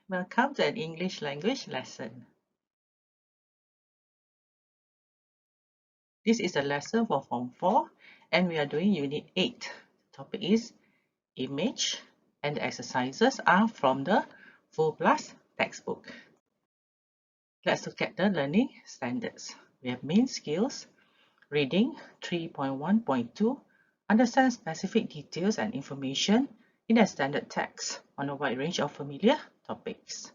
Welcome to an English language lesson. This is a lesson for Form 4 and we are doing Unit 8. The topic is image and the exercises are from the Full Plus textbook. Let's look at the learning standards. We have main skills, reading 3.1.2, understand specific details and information in a standard text on a wide range of familiar topics.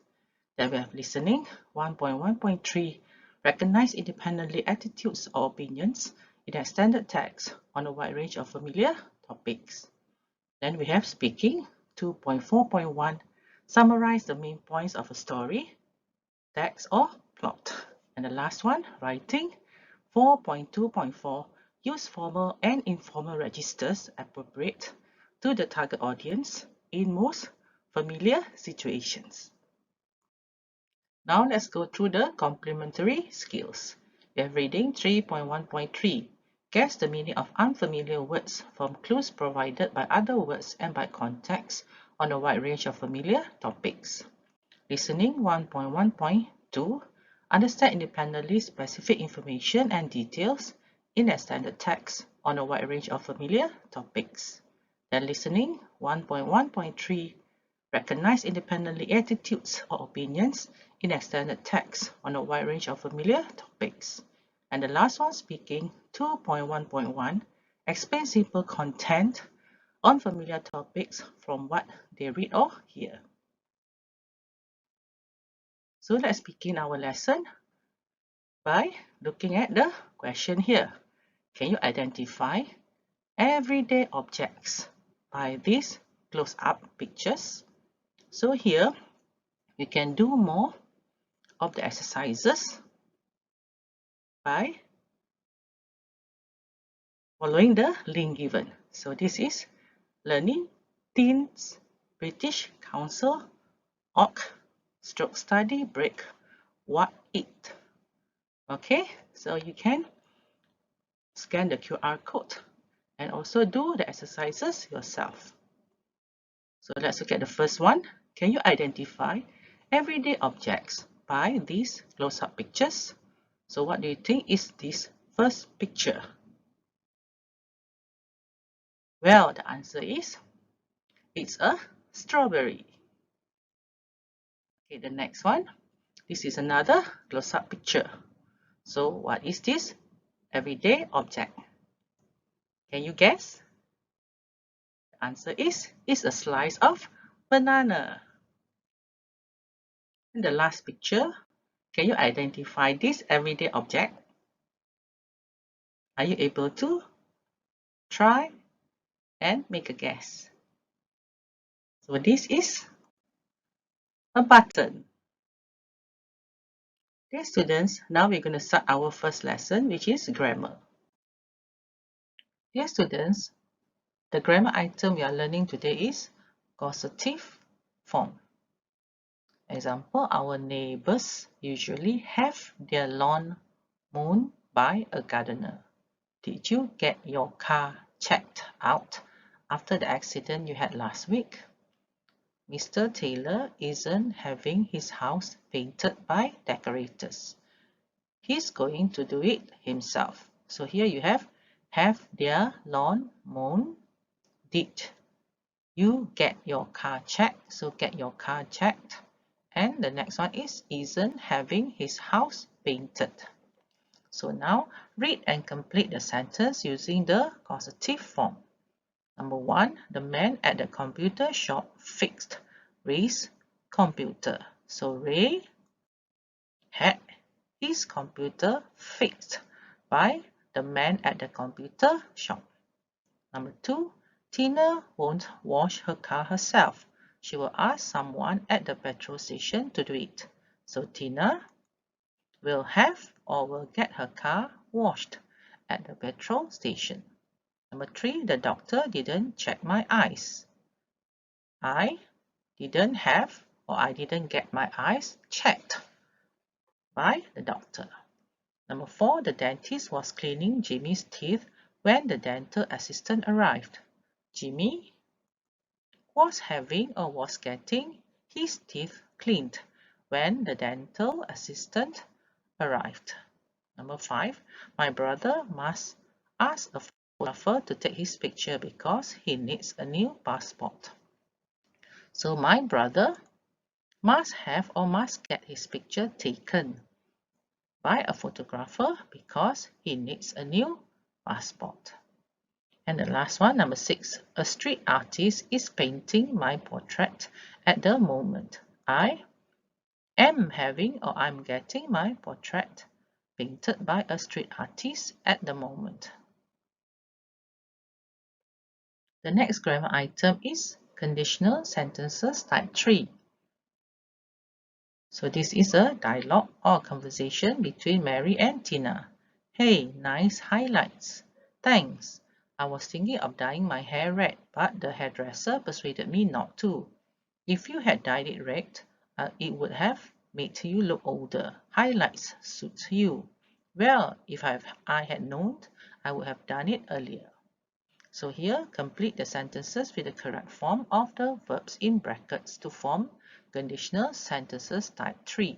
Then we have listening 1.1.3, recognize independently attitudes or opinions in a standard text on a wide range of familiar topics. Then we have speaking 2.4.1, summarize the main points of a story, text or plot. And the last one, writing 4.2.4, use formal and informal registers appropriate to the target audience in most familiar situations. Now let's go through the complementary skills. We have reading 3.1.3. Guess the meaning of unfamiliar words from clues provided by other words and by context on a wide range of familiar topics. Listening 1.1.2. Understand independently specific information and details in a standard text on a wide range of familiar topics. Then listening 1.1.3. Recognize independently attitudes or opinions in extended text on a wide range of familiar topics. And the last one, speaking 2.1.1, explain simple content on familiar topics from what they read or hear. So let's begin our lesson by looking at the question here. Can you identify everyday objects by these close-up pictures? So here, we can do more of the exercises by following the link given. So this is Learning Teens British Council /study break what it. Okay, so you can scan the QR code and also do the exercises yourself. So let's look at the first one. Can you identify everyday objects by these close-up pictures? So what do you think is this first picture? Well, the answer is it's a strawberry. Okay, the next one. This is another close-up picture. So what is this everyday object? Can you guess? The answer is it's a slice of banana. And the last picture, can you identify this everyday object? Are you able to try and make a guess? So this is a button. Dear students, now we're going to start our first lesson, which is grammar. Dear students, the grammar item we are learning today is causative form. Example, our neighbors usually have their lawn mown by a gardener. Did you get your car checked out after the accident you had last week? Mr. Taylor isn't having his house painted by decorators. He's going to do it himself. So here you have their lawn mown. Did you get your car checked? So get your car checked. And the next one is isn't having his house painted. So now read and complete the sentence using the causative form. Number 1, the man at the computer shop fixed Ray's computer. So Ray had his computer fixed by the man at the computer shop. Number 2, Tina won't wash her car herself. She will ask someone at the petrol station to do it. So Tina will have or will get her car washed at the petrol station. Number 3, the doctor didn't check my eyes. I didn't have or I didn't get my eyes checked by the doctor. Number 4, the dentist was cleaning Jimmy's teeth when the dental assistant arrived. Jimmy was having or was getting his teeth cleaned when the dental assistant arrived. Number 5. My brother must ask a photographer to take his picture because he needs a new passport. So my brother must have or must get his picture taken by a photographer because he needs a new passport. And the last one, number 6. A street artist is painting my portrait at the moment. I am having or I'm getting my portrait painted by a street artist at the moment. The next grammar item is conditional sentences type 3. So this is a dialogue or conversation between Mary and Tina. Hey, nice highlights. Thanks. I was thinking of dyeing my hair red, but the hairdresser persuaded me not to. If you had dyed it red, it would have made you look older. Highlights suits you. Well, if I had known, I would have done it earlier. So here, complete the sentences with the correct form of the verbs in brackets to form conditional sentences type 3.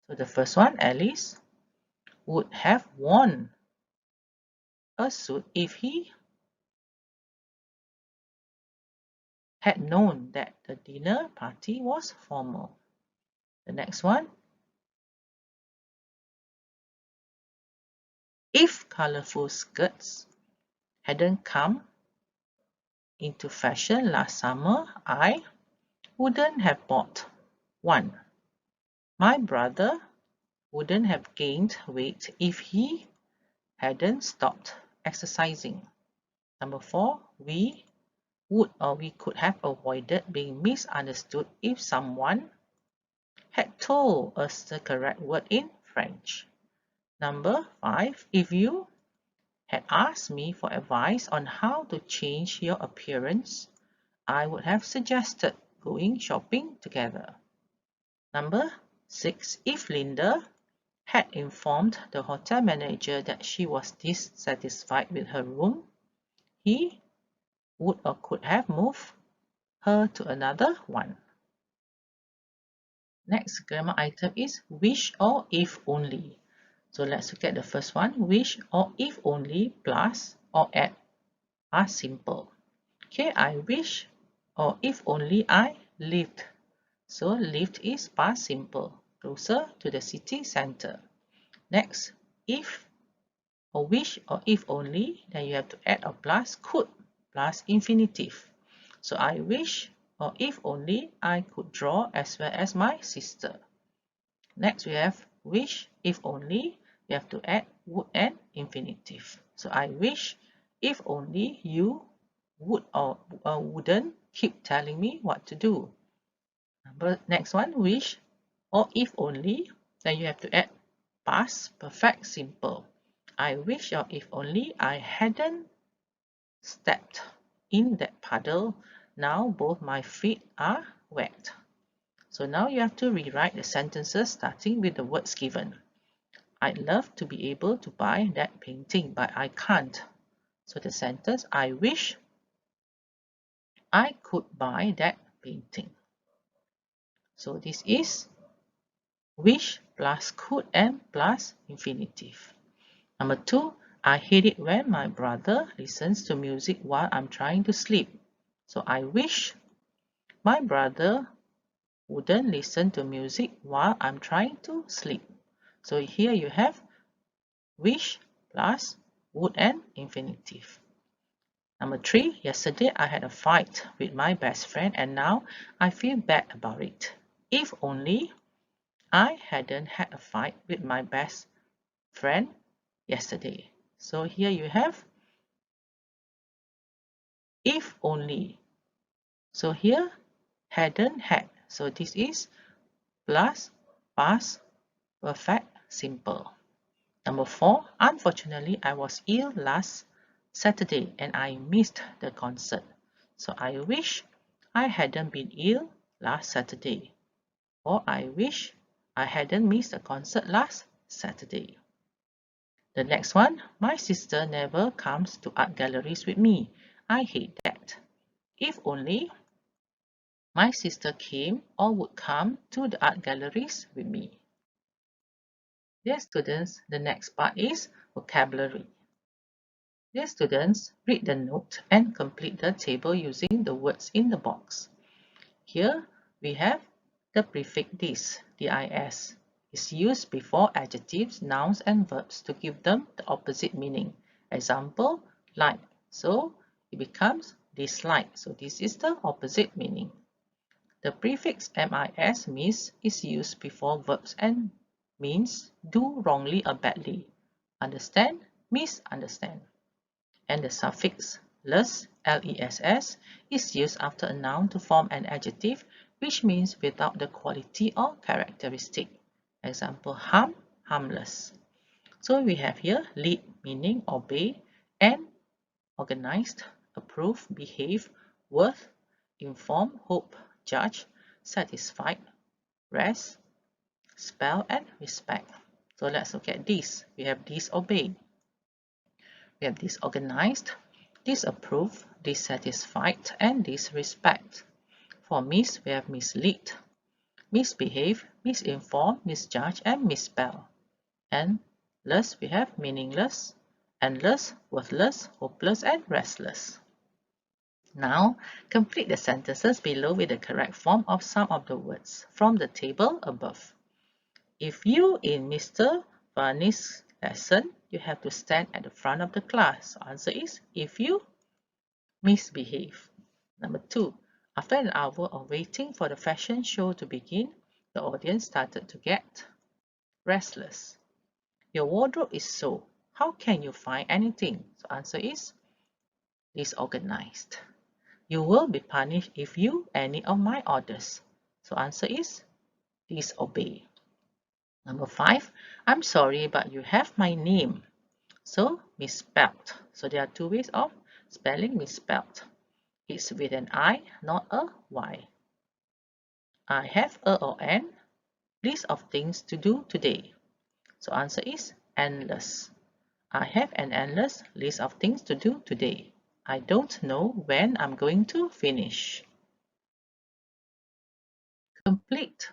So the first one, Alice would have worn a suit if he had known that the dinner party was formal. The next one, if colorful skirts hadn't come into fashion last summer, I wouldn't have bought one. My brother wouldn't have gained weight if he hadn't stopped exercising. Number 4, we would or we could have avoided being misunderstood if someone had told us the correct word in French. Number 5, if you had asked me for advice on how to change your appearance, I would have suggested going shopping together. Number 6, if Linda had informed the hotel manager that she was dissatisfied with her room, he would or could have moved her to another one. Next grammar item is wish or if only. So let's look at the first one. Wish or if only plus or add are simple. Okay, I wish or if only I lived. So lived is past simple, closer to the city center. Next, if or wish or if only, then you have to add a plus could plus infinitive. So I wish or if only I could draw as well as my sister. Next we have wish if only, you have to add would and infinitive. So I wish if only you would or wouldn't keep telling me what to do. Next one, wish or if only, then you have to add past perfect simple. I wish or if only I hadn't stepped in that puddle. Now both my feet are wet. So now you have to rewrite the sentences starting with the words given. I'd love to be able to buy that painting, but I can't. So the sentence, I wish I could buy that painting. So this is wish plus could and plus infinitive. Number 2, I hate it when my brother listens to music while I'm trying to sleep. So I wish my brother wouldn't listen to music while I'm trying to sleep. So here you have wish plus would and infinitive. Number 3, yesterday I had a fight with my best friend and now I feel bad about it. If only I hadn't had a fight with my best friend yesterday. So here you have if only. So here hadn't had. So this is plus past perfect simple. Number 4, unfortunately I was ill last Saturday and I missed the concert. So I wish I hadn't been ill last Saturday. Or I wish I hadn't missed the concert last Saturday. The next one, my sister never comes to art galleries with me. I hate that. If only, My sister came or would come to the art galleries with me. Dear students, the next part is vocabulary. Dear students, read the note and complete the table using the words in the box. Here we have the prefix dis, is used before adjectives, nouns and verbs to give them the opposite meaning. Example, like. So it becomes dislike. So this is the opposite meaning. The prefix mis is used before verbs and means do wrongly or badly. Understand, misunderstand. And the suffix less, less, is used after a noun to form an adjective which means without the quality or characteristic. Example, harm, harmless. So we have here lead meaning obey, and organized, approve, behave, worth, inform, hope, judge, satisfied, rest, spell, and respect. So let's look at this. We have disobey. We have disorganized, disapprove, dissatisfied, and disrespect. For miss, we have mislead, misbehave, misinform, misjudge, and misspell. And less, we have meaningless, endless, worthless, hopeless, and restless. Now, complete the sentences below with the correct form of some of the words from the table above. If you in Mr. Varni's lesson, you have to stand at the front of the class. So answer is if you misbehave. Number 2. After an hour of waiting for the fashion show to begin, the audience started to get restless. Your wardrobe is so. How can you find anything? So answer is disorganized. You will be punished if you any of my orders. So answer is disobey. Number 5, I'm sorry but you have my name. So misspelled. So there are two ways of spelling misspelled. It's with an I, not a Y. I have a or an list of things to do today. So answer is endless. I have an endless list of things to do today. I don't know when I'm going to finish. Complete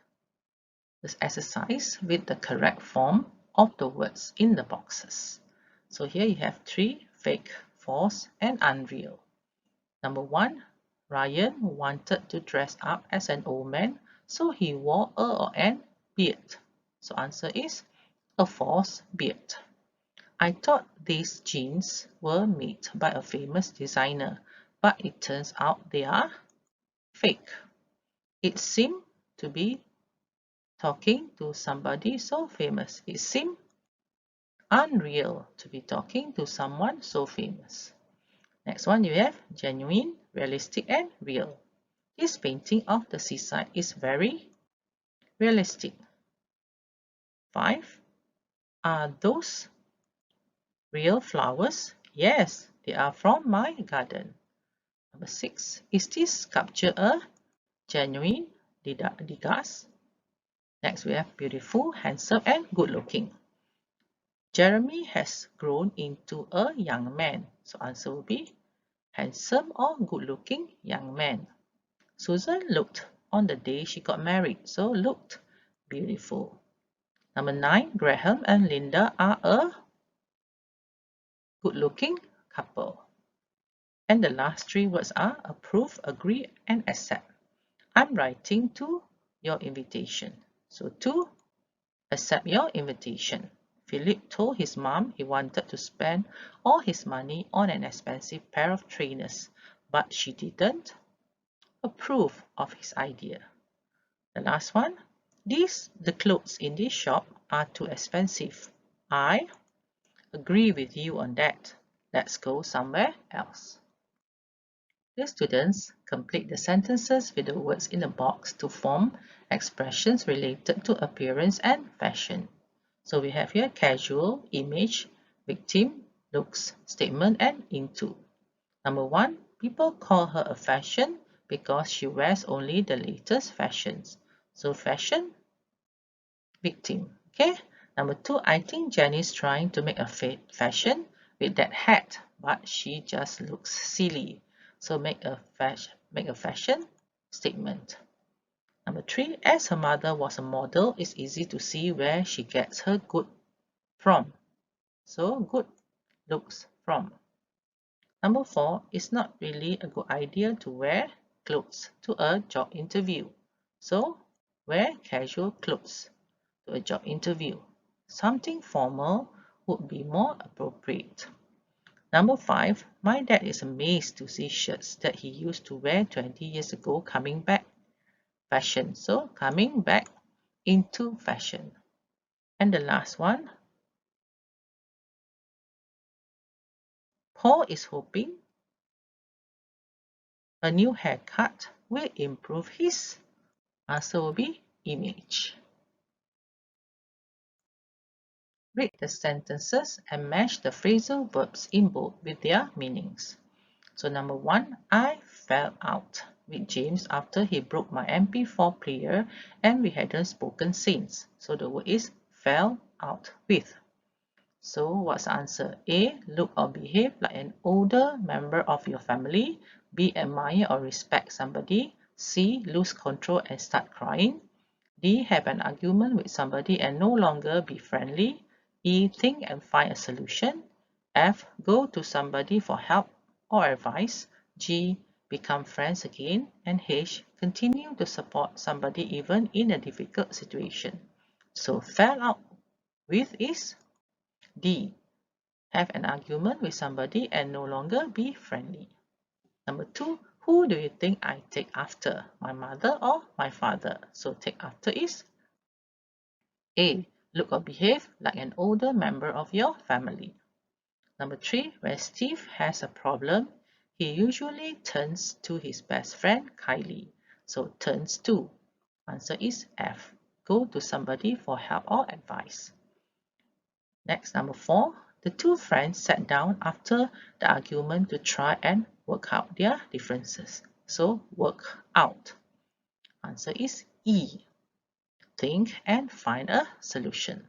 this exercise with the correct form of the words in the boxes. So here you have 3, fake, false, and unreal. Number 1, Ryan wanted to dress up as an old man, so he wore a or an beard. So answer is a false beard. I thought these jeans were made by a famous designer, but it turns out they are fake. It seemed to be talking to somebody so famous. It seemed unreal to be talking to someone so famous. Next one you have genuine, realistic, and real. This painting of the seaside is very realistic. 5. Are those real flowers? Yes, they are from my garden. Number 6. Is this sculpture a genuine Degas? Next we have beautiful, handsome, and good looking. Jeremy has grown into a young man. So answer will be handsome or good looking young man. Susan looked on the day she got married. So looked beautiful. Number 9, Graham and Linda are a good looking couple. And the last 3 words are approve, agree, and accept. I'm writing to your invitation. So to accept your invitation. Philip told his mom he wanted to spend all his money on an expensive pair of trainers, but she didn't approve of his idea. The last one, the clothes in this shop are too expensive. I agree with you on that. Let's go somewhere else. The students complete the sentences with the words in the box to form expressions related to appearance and fashion. So we have here casual, image, victim, looks, statement, and into. Number 1, people call her a fashion because she wears only the latest fashions. So fashion, victim. Okay. Number 2, I think Jenny's trying to make a fashion with that hat, but she just looks silly. So make a fashion, statement. Number 3, as her mother was a model, it's easy to see where she gets her good from. So good looks from. Number 4, it's not really a good idea to wear clothes to a job interview. So wear casual clothes to a job interview. Something formal would be more appropriate. Number 5, my dad is amazed to see shirts that he used to wear 20 years ago coming back fashion. So coming back into fashion. And the last one, Paul is hoping a new haircut will improve his answer will be image. Read the sentences and match the phrasal verbs in bold with their meanings. So number 1, I fell out with James after he broke my MP4 player and we hadn't spoken since. So the word is fell out with. So what's the answer? A, look or behave like an older member of your family. B, admire or respect somebody. C, lose control and start crying. D, have an argument with somebody and no longer be friendly. E, think and find a solution. F, go to somebody for help or advice. G, become friends again. And H, continue to support somebody even in a difficult situation. So fell out with is D, have an argument with somebody and no longer be friendly. Number 2, who do you think I take after, my mother or my father? So take after is A, look or behave like an older member of your family. Number 3, when Steve has a problem, he usually turns to his best friend Kylie. So turns to. Answer is F, go to somebody for help or advice. Next, number 4, the two friends sat down after the argument to try and work out their differences. So work out. Answer is E, think and find a solution.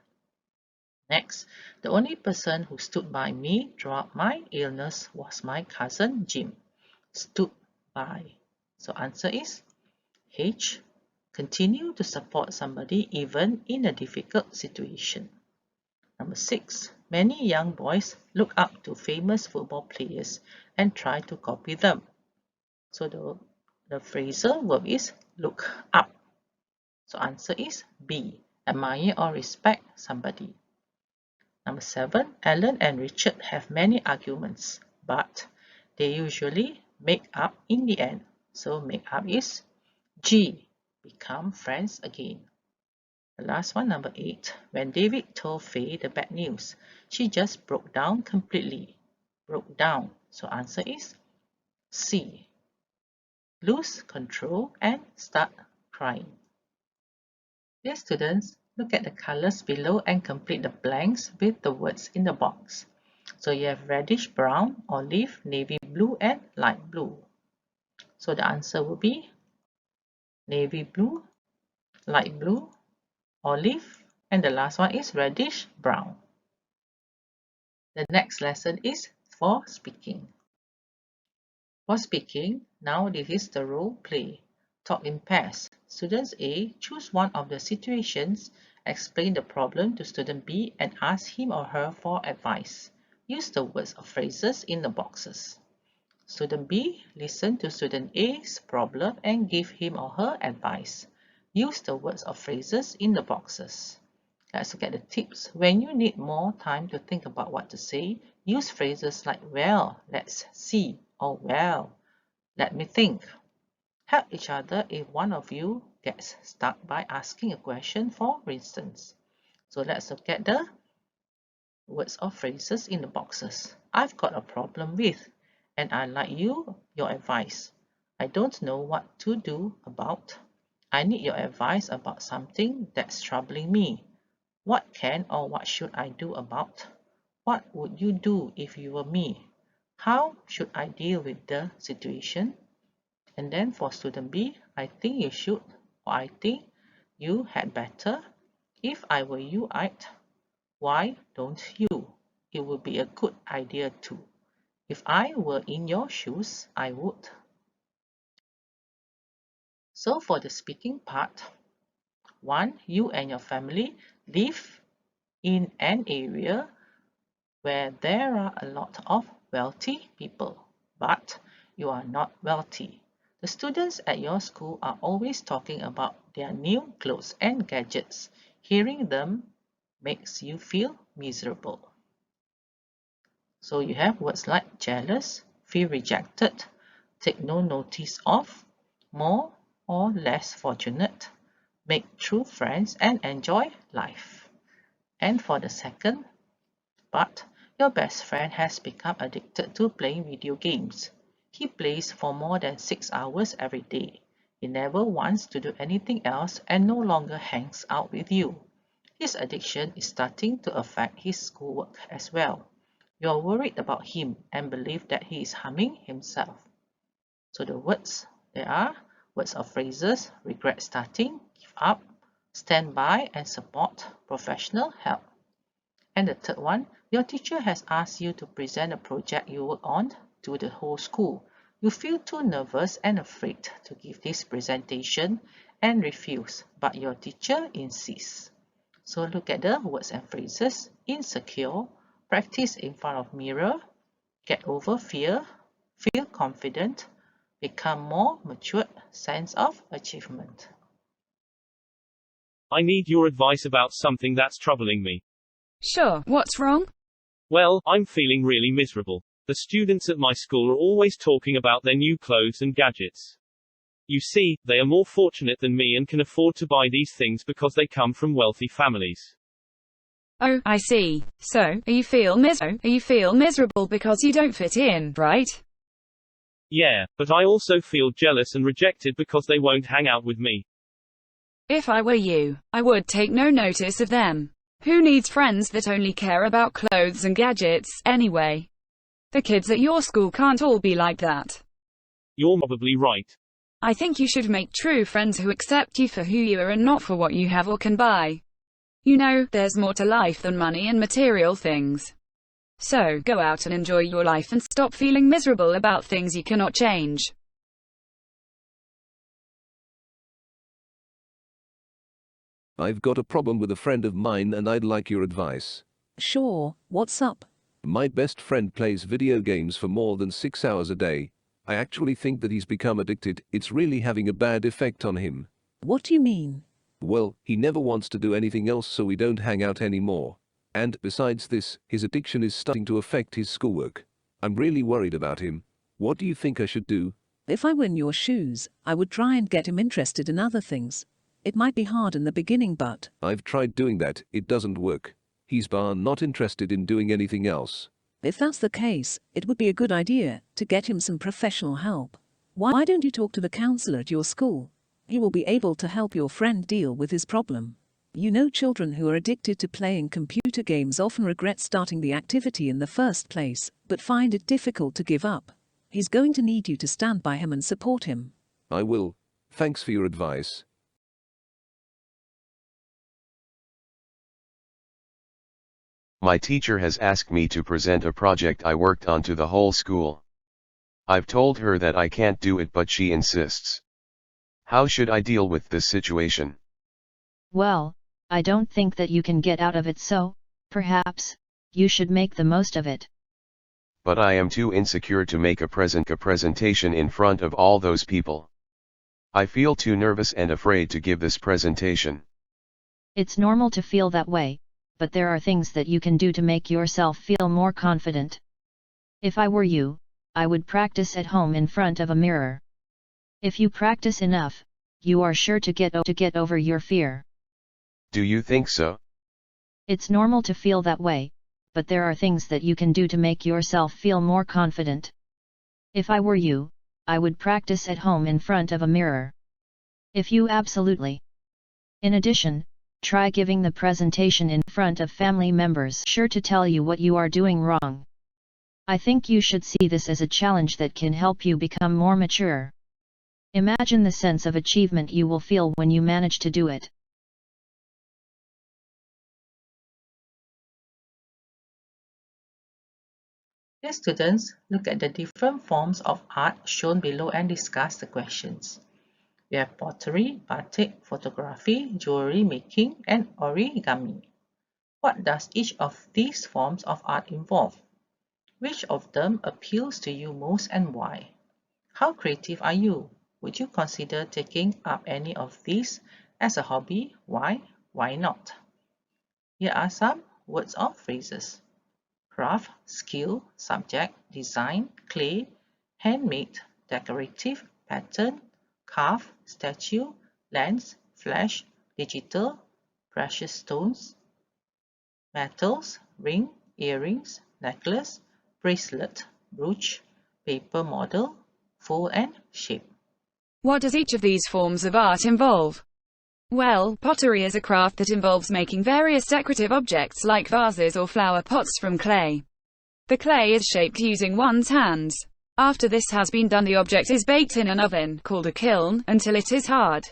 Next, the only person who stood by me throughout my illness was my cousin Jim. Stood by. So answer is H, continue to support somebody even in a difficult situation. Number 6, many young boys look up to famous football players and try to copy them. So the phrasal verb is look up. So answer is B, admire or respect somebody. Number 7, Alan and Richard have many arguments, but they usually make up in the end. So make up is G, become friends again. The last one, number 8, when David told Faye the bad news, she just broke down completely. Broke down. So answer is C, lose control and start crying. Dear students, look at the colors below and complete the blanks with the words in the box. So you have reddish brown, olive, navy blue and light blue. So the answer will be navy blue, light blue, olive, and the last one is reddish brown. The next lesson is for speaking. For speaking, now this is the role play. Talk in pairs. Students A, choose one of the situations, explain the problem to student B and ask him or her for advice. Use the words or phrases in the boxes. Student B, listen to student A's problem and give him or her advice. Use the words or phrases in the boxes. Let's look at the tips. When you need more time to think about what to say, use phrases like, well, let's see, or well, let me think. Help each other if one of you gets stuck by asking a question, for instance. So let's look at the words or phrases in the boxes. I've got a problem with, and I'd like your advice. I don't know what to do about. I need your advice about something that's troubling me. What can or what should I do about? What would you do if you were me? How should I deal with the situation? And then for student B, I think you should, or I think you had better. If I were you, I'd. Why don't you? It would be a good idea too. If I were in your shoes, I would. So for the speaking part, 1. You and your family live in an area where there are a lot of wealthy people, but you are not wealthy. The students at your school are always talking about their new clothes and gadgets. Hearing them makes you feel miserable. So you have words like jealous, feel rejected, take no notice of, more or less fortunate, make true friends and enjoy life. And for the second part, your best friend has become addicted to playing video games. He plays for more than 6 hours every day. He never wants to do anything else and no longer hangs out with you. His addiction is starting to affect his schoolwork as well. You are worried about him and believe that he is harming himself. So the words, there are words or phrases: regret starting, give up, stand by and support, professional help. And the third one, your teacher has asked you to present a project you work on to the whole school. You feel too nervous and afraid to give this presentation and refuse, but your teacher insists. So look at the words and phrases: insecure, practice in front of mirror, get over fear, feel confident, become more matured, sense of achievement. I need your advice about something that's troubling me. Sure, what's wrong? Well, I'm feeling really miserable. The students at my school are always talking about their new clothes and gadgets. You see, they are more fortunate than me and can afford to buy these things because they come from wealthy families. Oh, I see. So, you feel miserable because you don't fit in, right? Yeah, but I also feel jealous and rejected because they won't hang out with me. If I were you, I would take no notice of them. Who needs friends that only care about clothes and gadgets, anyway? The kids at your school can't all be like that. You're probably right. I think you should make true friends who accept you for who you are and not for what you have or can buy. You know, there's more to life than money and material things. So, go out and enjoy your life and stop feeling miserable about things you cannot change. I've got a problem with a friend of mine and I'd like your advice. Sure, what's up? My best friend plays video games for more than 6 hours a day. I actually think that he's become addicted. It's really having a bad effect on him. What do you mean? Well, he never wants to do anything else, so we don't hang out anymore. And besides this, his addiction is starting to affect his schoolwork. I'm really worried about him. What do you think I should do? If I were in your shoes, I would try and get him interested in other things. It might be hard in the beginning, but I've tried doing that. It doesn't work. He's not interested in doing anything else. if that's the case, it would be a good idea to get him some professional help. Why don't you talk to the counselor at your school? He will be able to help your friend deal with his problem. You know, children who are addicted to playing computer games often regret starting the activity in the first place, but find it difficult to give up. He's going to need you to stand by him and support him. I will. Thanks for your advice. My teacher has asked me to present a project I worked on to the whole school. I've told her that I can't do it, but she insists. How should I deal with this situation? Well, I don't think that you can get out of it, so, perhaps, you should make the most of it. But I am too insecure to make a presentation in front of all those people. I feel too nervous and afraid to give this presentation. It's normal to feel that way, but there are things that you can do to make yourself feel more confident. If I were you, I would practice at home in front of a mirror. If you practice enough, you are sure to get over your fear. Do you think so? It's normal to feel that way, but there are things that you can do to make yourself feel more confident. If I were you, I would practice at home in front of a mirror. If you absolutely. In addition, try giving the presentation in front of family members sure to tell you what you are doing wrong. I think you should see this as a challenge that can help you become more mature. Imagine the sense of achievement you will feel when you manage to do it. Dear students, look at the different forms of art shown below and discuss the questions. We have pottery, batik, photography, jewelry making, and origami. What does each of these forms of art involve? Which of them appeals to you most and why? How creative are you? Would you consider taking up any of these as a hobby? Why? Why not? Here are some words or phrases. Craft, skill, subject, design, clay, handmade, decorative, pattern, carve, statue, lens, flash, digital, precious stones, metals, ring, earrings, necklace, bracelet, brooch, paper model, full and shape. What does each of these forms of art involve? Well, pottery is a craft that involves making various decorative objects like vases or flower pots from clay. The clay is shaped using one's hands. After this has been done, the object is baked in an oven, called a kiln, until it is hard.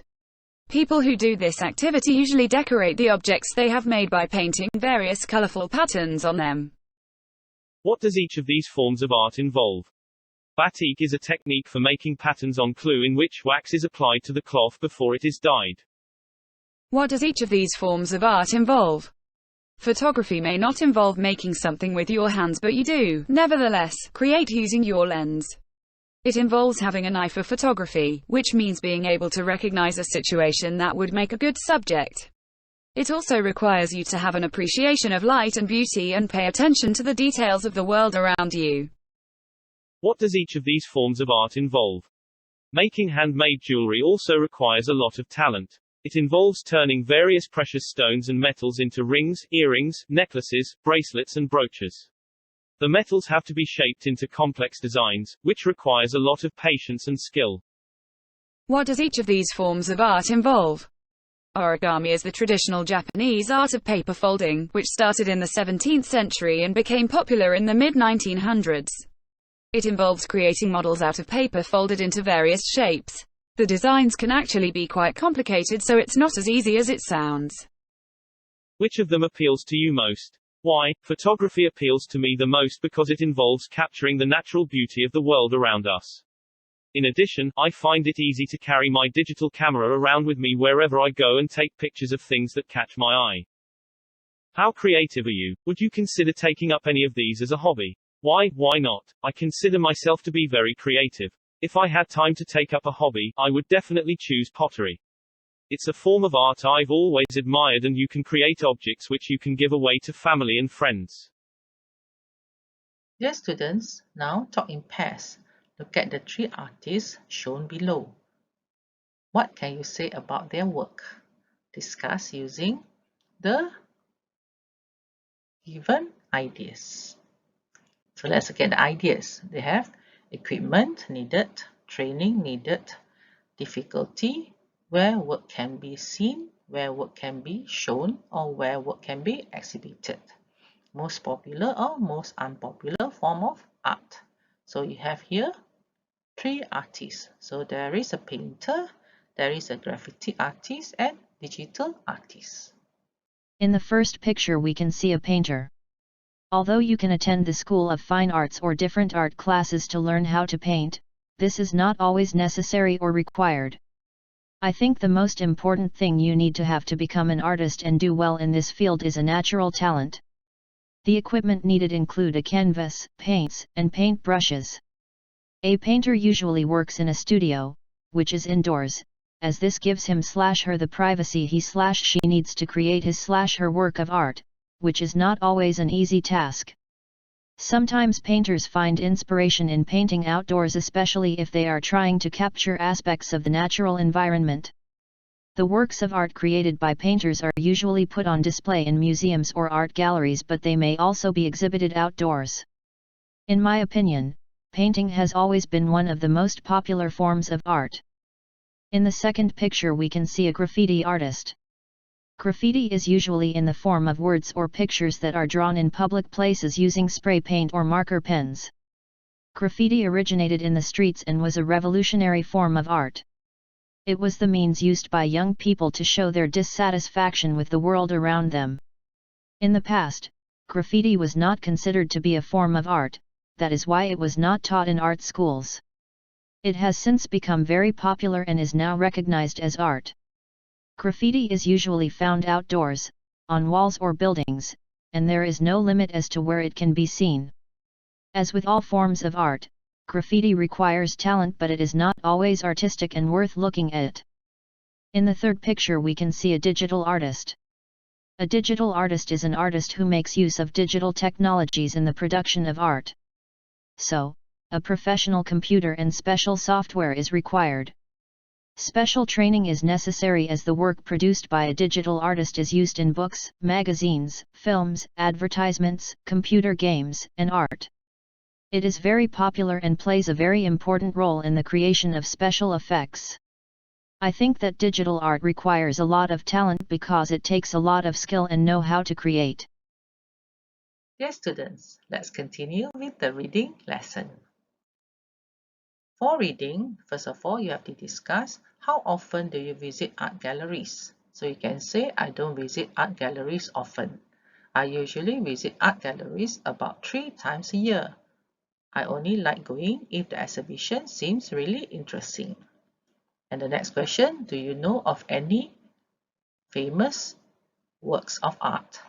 People who do this activity usually decorate the objects they have made by painting various colorful patterns on them. What does each of these forms of art involve? Batik is a technique for making patterns on glue in which wax is applied to the cloth before it is dyed. What does each of these forms of art involve? Photography may not involve making something with your hands, but you do, nevertheless, create using your lens. It involves having an eye for photography, which means being able to recognize a situation that would make a good subject. It also requires you to have an appreciation of light and beauty and pay attention to the details of the world around you. What does each of these forms of art involve? Making handmade jewelry also requires a lot of talent. It involves turning various precious stones and metals into rings, earrings, necklaces, bracelets and brooches. The metals have to be shaped into complex designs, which requires a lot of patience and skill. What does each of these forms of art involve? Origami is the traditional Japanese art of paper folding, which started in the 17th century and became popular in the mid-1900s. It involves creating models out of paper folded into various shapes. The designs can actually be quite complicated, so it's not as easy as it sounds. Which of them appeals to you most? Why? Photography appeals to me the most because it involves capturing the natural beauty of the world around us. In addition, I find it easy to carry my digital camera around with me wherever I go and take pictures of things that catch my eye. How creative are you? Would you consider taking up any of these as a hobby? Why not? I consider myself to be very creative. If I had time to take up a hobby, I would definitely choose pottery. It's a form of art I've always admired, and you can create objects which you can give away to family and friends. Dear students, now talk in pairs. Look at the three artists shown below. What can you say about their work? Discuss using the given ideas. So let's look at the ideas. They have equipment needed, training needed, difficulty, where work can be seen, where work can be shown, or where work can be exhibited. Most popular or most unpopular form of art. So you have here three artists. So there is a painter, there is a graffiti artist, and digital artist. In the first picture we can see a painter. Although you can attend the School of Fine Arts or different art classes to learn how to paint, this is not always necessary or required. I think the most important thing you need to have to become an artist and do well in this field is a natural talent. The equipment needed include a canvas, paints, and paint brushes. A painter usually works in a studio, which is indoors, as this gives him/her the privacy he/she needs to create his/her work of art, which is not always an easy task. Sometimes painters find inspiration in painting outdoors, especially if they are trying to capture aspects of the natural environment. The works of art created by painters are usually put on display in museums or art galleries, but they may also be exhibited outdoors. In my opinion, painting has always been one of the most popular forms of art. In the second picture we can see a graffiti artist. Graffiti is usually in the form of words or pictures that are drawn in public places using spray paint or marker pens. Graffiti originated in the streets and was a revolutionary form of art. It was the means used by young people to show their dissatisfaction with the world around them. In the past, graffiti was not considered to be a form of art, that is why it was not taught in art schools. It has since become very popular and is now recognized as art. Graffiti is usually found outdoors, on walls or buildings, and there is no limit as to where it can be seen. As with all forms of art, graffiti requires talent, but it is not always artistic and worth looking at. In the third picture we can see a digital artist. A digital artist is an artist who makes use of digital technologies in the production of art. So, a professional computer and special software is required. Special training is necessary as the work produced by a digital artist is used in books, magazines, films, advertisements, computer games, and art. It is very popular and plays a very important role in the creation of special effects. I think that digital art requires a lot of talent because it takes a lot of skill and know-how to create. Dear students, let's continue with the reading lesson. For reading, first of all, you have to discuss how often do you visit art galleries. So you can say, I don't visit art galleries often. I usually visit art galleries about 3 times a year. I only like going if the exhibition seems really interesting. And the next question, do you know of any famous works of art?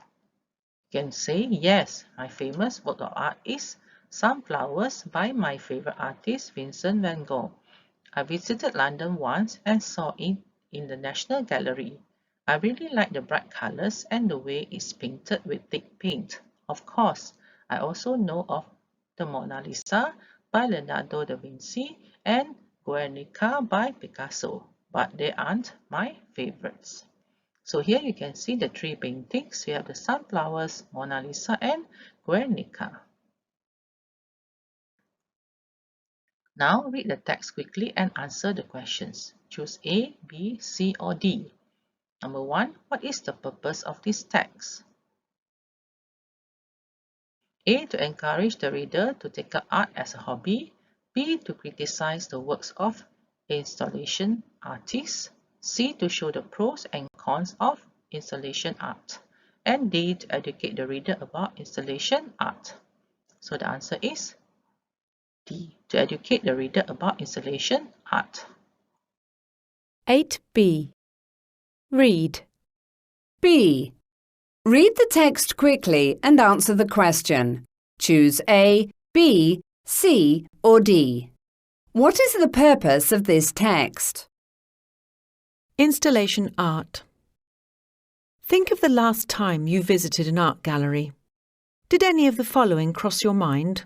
You can say, yes, my famous work of art is Sunflowers by my favorite artist Vincent van Gogh. I visited London once and saw it in the National Gallery. I really like the bright colors and the way it's painted with thick paint. Of course, I also know of the Mona Lisa by Leonardo da Vinci and Guernica by Picasso, but they aren't my favorites. So here you can see the 3 paintings. We have the Sunflowers, Mona Lisa and Guernica. Now read the text quickly and answer the questions. Choose A, B, C or D. Number 1. What is the purpose of this text? A. To encourage the reader to take up art as a hobby. B. To criticize the works of installation artists. C. To show the pros and cons of installation art. And D. To educate the reader about installation art. So the answer is D. To educate the reader about installation art. 8b. Read. B. Read the text quickly and answer the question. Choose A, B, C or D. What is the purpose of this text? Installation art. Think of the last time you visited an art gallery. Did any of the following cross your mind?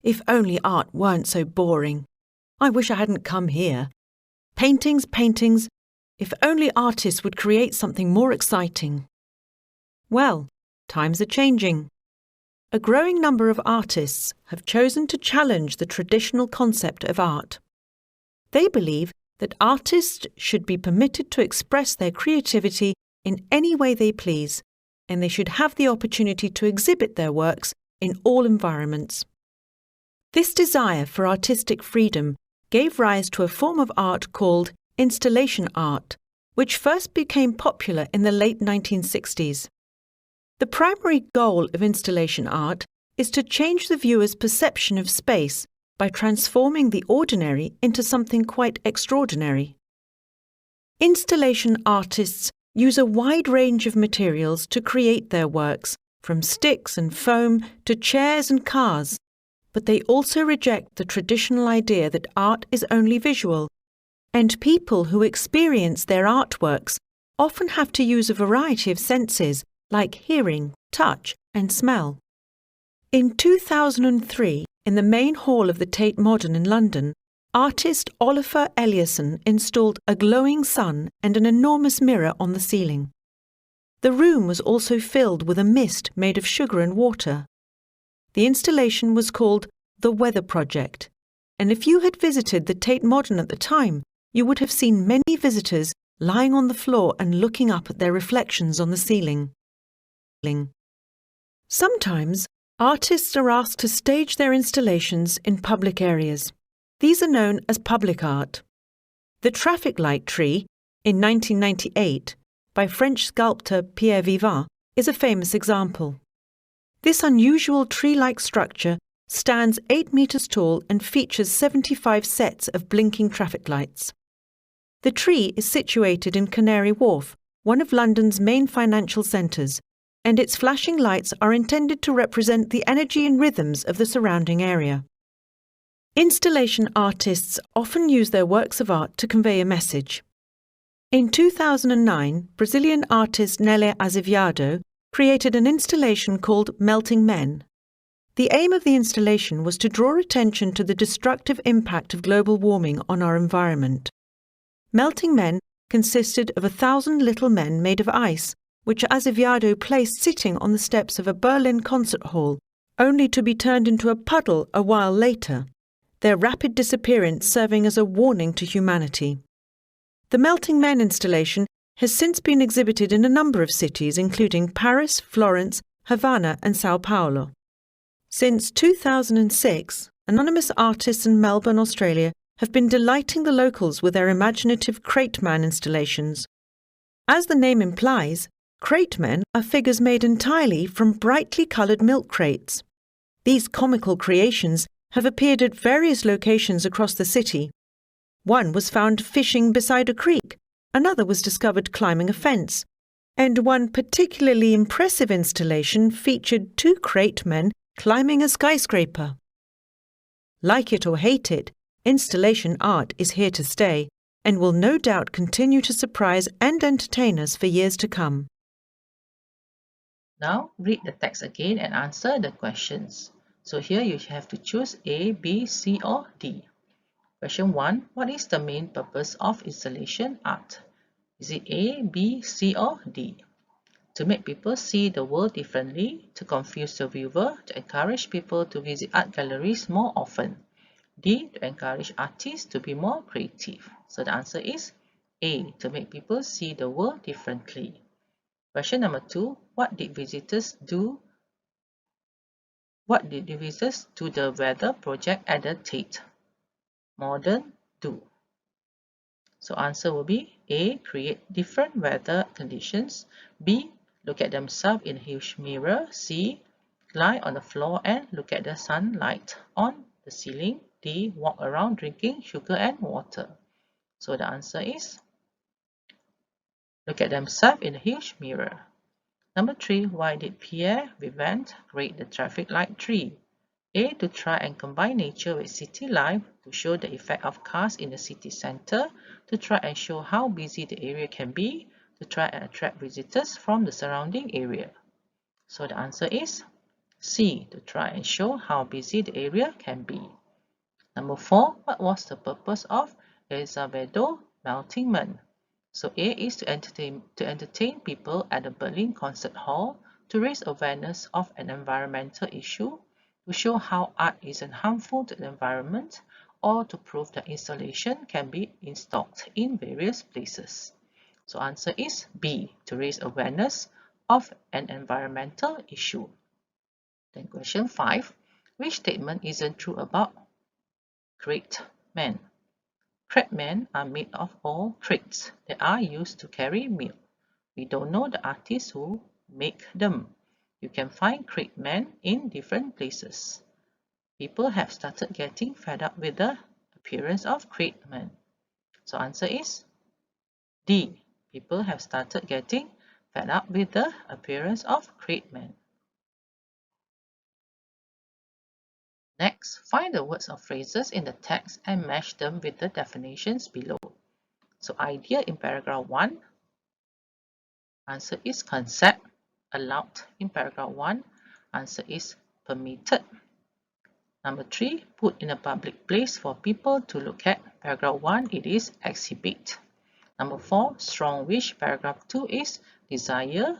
If only art weren't so boring. I wish I hadn't come here. Paintings, paintings. If only artists would create something more exciting. Well, times are changing. A growing number of artists have chosen to challenge the traditional concept of art. They believe that artists should be permitted to express their creativity in any way they please, and they should have the opportunity to exhibit their works in all environments. This desire for artistic freedom gave rise to a form of art called installation art, which first became popular in the late 1960s. The primary goal of installation art is to change the viewer's perception of space by transforming the ordinary into something quite extraordinary. Installation artists use a wide range of materials to create their works, from sticks and foam to chairs and cars, but they also reject the traditional idea that art is only visual, and people who experience their artworks often have to use a variety of senses like hearing, touch and smell. In 2003, in the main hall of the Tate Modern in London, artist Olafur Eliasson installed a glowing sun and an enormous mirror on the ceiling. The room was also filled with a mist made of sugar and water. The installation was called The Weather Project, and if you had visited the Tate Modern at the time, you would have seen many visitors lying on the floor and looking up at their reflections on the ceiling. Sometimes, artists are asked to stage their installations in public areas. These are known as public art. The traffic light tree, in 1998, by French sculptor Pierre Vivant, is a famous example. This unusual tree-like structure stands 8 metres tall and features 75 sets of blinking traffic lights. The tree is situated in Canary Wharf, one of London's main financial centres, and its flashing lights are intended to represent the energy and rhythms of the surrounding area. Installation artists often use their works of art to convey a message. In 2009, Brazilian artist Nelly Azevedo created an installation called Melting Men. The aim of the installation was to draw attention to the destructive impact of global warming on our environment. Melting Men consisted of 1,000 little men made of ice, which Azevedo placed sitting on the steps of a Berlin concert hall, only to be turned into a puddle a while later, their rapid disappearance serving as a warning to humanity. The Melting Men installation has since been exhibited in a number of cities, including Paris, Florence, Havana and Sao Paulo. Since 2006, anonymous artists in Melbourne, Australia, have been delighting the locals with their imaginative crate man installations. As the name implies, crate men are figures made entirely from brightly coloured milk crates. These comical creations have appeared at various locations across the city. One was found fishing beside a creek, another was discovered climbing a fence, and one particularly impressive installation featured 2 crate men climbing a skyscraper. Like it or hate it, installation art is here to stay and will no doubt continue to surprise and entertain us for years to come. Now read the text again and answer the questions. So here you have to choose A, B, C or D. Question 1. What is the main purpose of installation art? Is it A, B, C or D? To make people see the world differently, to confuse the viewer, to encourage people to visit art galleries more often. D. To encourage artists to be more creative. So the answer is A. To make people see the world differently. Question number 2. What did visitors do the weather project at the Tate Modern do? So answer will be A. Create different weather conditions. B. Look at themselves in a huge mirror. C. Lie on the floor and look at the sunlight on the ceiling. D. Walk around drinking sugar and water. So the answer is look at themselves in a huge mirror. Number 3. Why did Pierre Vivant create the traffic light tree? A. To try and combine nature with city life, to show the effect of cars in the city centre, to try and show how busy the area can be, to try and attract visitors from the surrounding area. So the answer is C. To try and show how busy the area can be. Number 4. What was the purpose of Azevedo Melting Men? So A is to entertain people at the Berlin Concert Hall, to raise awareness of an environmental issue, to show how art isn't harmful to the environment, or to prove that installation can be installed in various places. So answer is B. To raise awareness of an environmental issue. Then question 5. Which statement isn't true about crate men? Crate men are made of all crates that are used to carry milk. We don't know the artists who make them. You can find crate men in different places. People have started getting fed up with the appearance of crate men. So answer is D. People have started getting fed up with the appearance of crate men. Next, find the words or phrases in the text and match them with the definitions below. So idea in paragraph 1. Answer is concept. Allowed in paragraph 1. Answer is permitted. Number 3. Put in a public place for people to look at. Paragraph 1, it is exhibit. Number 4. Strong wish. Paragraph 2 is desire.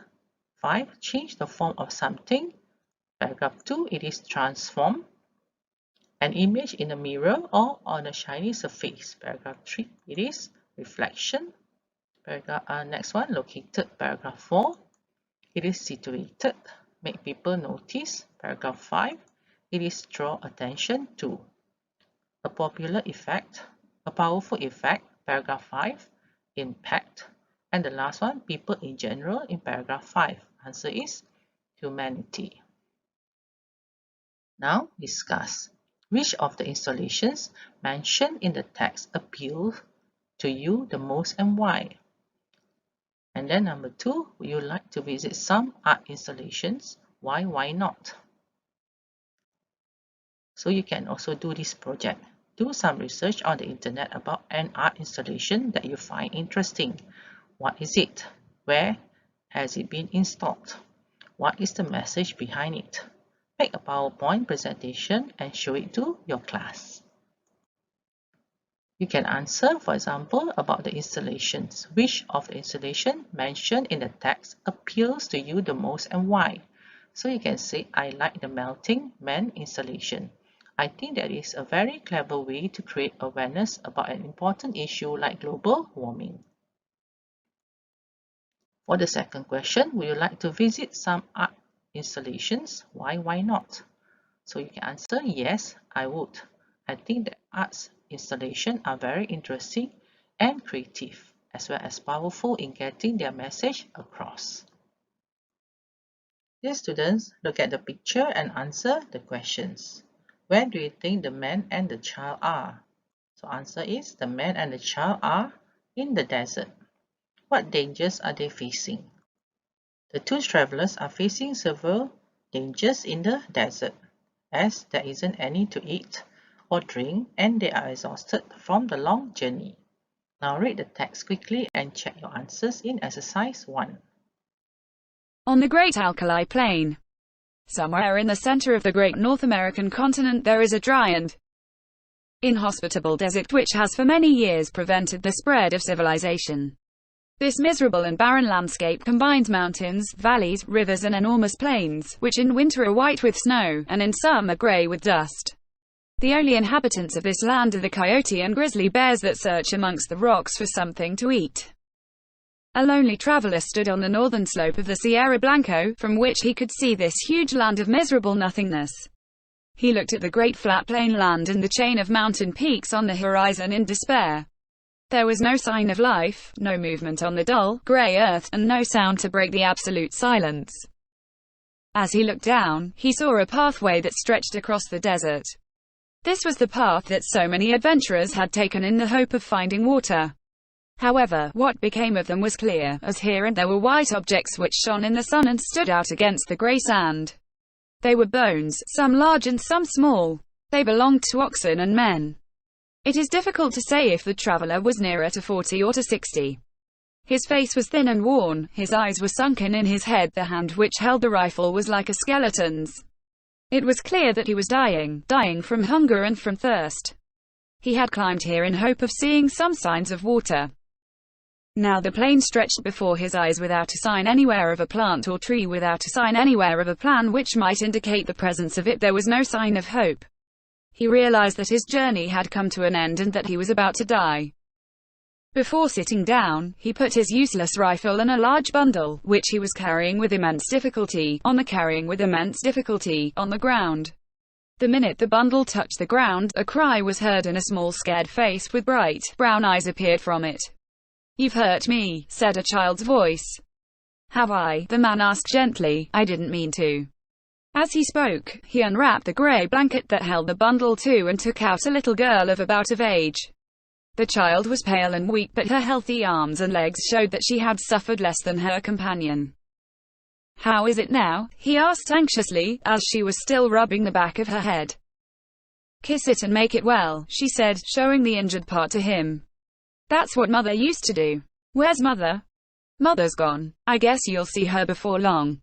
5. Change the form of something. Paragraph 2, it is transform. An image in a mirror or on a shiny surface. Paragraph 3, it is reflection. Next one, located. Paragraph 4, it is situated. Make people notice. Paragraph 5, it is draw attention to. A popular effect, a powerful effect. Paragraph 5, impact. And the last one, people in general in paragraph 5. Answer is humanity. Now discuss. Which of the installations mentioned in the text appeal to you the most and why? And then number 2, would you like to visit some art installations? Why not? So you can also do this project. Do some research on the internet about an art installation that you find interesting. What is it? Where has it been installed? What is the message behind it? Make a PowerPoint presentation and show it to your class. You can answer, for example, about the installations. Which of the installation mentioned in the text appeals to you the most and why? So you can say, I like the melting man installation. I think that is a very clever way to create awareness about an important issue like global warming. For the second question, would you like to visit some art installations? Why not? So you can answer, yes, I would. I think that arts installations are very interesting and creative, as well as powerful in getting their message across. Dear students, look at the picture and answer the questions. Where do you think the man and the child are? So answer is, the man and the child are in the desert. What dangers are they facing? The two travelers are facing several dangers in the desert, as there isn't any to eat or drink and they are exhausted from the long journey. Now read the text quickly and check your answers in exercise 1. On the Great Alkali Plain. Somewhere in the center of the great North American continent there is a dry and inhospitable desert which has for many years prevented the spread of civilization. This miserable and barren landscape combines mountains, valleys, rivers and enormous plains, which in winter are white with snow, and in summer gray with dust. The only inhabitants of this land are the coyote and grizzly bears that search amongst the rocks for something to eat. A lonely traveler stood on the northern slope of the Sierra Blanco, from which he could see this huge land of miserable nothingness. He looked at the great flat plain land and the chain of mountain peaks on the horizon in despair. There was no sign of life, no movement on the dull, grey earth, and no sound to break the absolute silence. As he looked down, he saw a pathway that stretched across the desert. This was the path that so many adventurers had taken in the hope of finding water. However, what became of them was clear, as here and there were white objects which shone in the sun and stood out against the grey sand. They were bones, some large and some small. They belonged to oxen and men. It is difficult to say if the traveler was nearer to 40 or to 60. His face was thin and worn, his eyes were sunken in his head, the hand which held the rifle was like a skeleton's. It was clear that he was dying from hunger and from thirst. He had climbed here in hope of seeing some signs of water. Now the plain stretched before his eyes without a sign anywhere of a plant or tree, without a sign anywhere of a plan which might indicate the presence of it. There was no sign of hope. He realized that his journey had come to an end and that he was about to die. Before sitting down, he put his useless rifle and a large bundle, which he was carrying with immense difficulty, on the ground. The minute the bundle touched the ground, a cry was heard and a small scared face with bright, brown eyes appeared from it. "You've hurt me," said a child's voice. "Have I?" the man asked gently. "I didn't mean to." As he spoke, he unwrapped the grey blanket that held the bundle too and took out a little girl of about of age. The child was pale and weak, but her healthy arms and legs showed that she had suffered less than her companion. "How is it now?" he asked anxiously, as she was still rubbing the back of her head. "Kiss it and make it well," she said, showing the injured part to him. "That's what Mother used to do." "Where's Mother?" "Mother's gone. I guess you'll see her before long."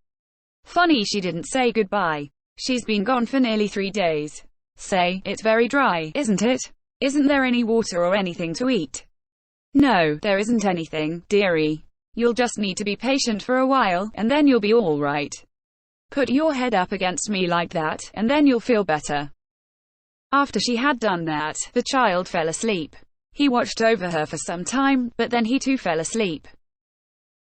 "Funny she didn't say goodbye. She's been gone for nearly 3 days. Say, it's very dry, isn't it? Isn't there any water or anything to eat?" "No, there isn't anything, dearie. You'll just need to be patient for a while, and then you'll be all right. Put your head up against me like that, and then you'll feel better." After she had done that, the child fell asleep. He watched over her for some time, but then he too fell asleep.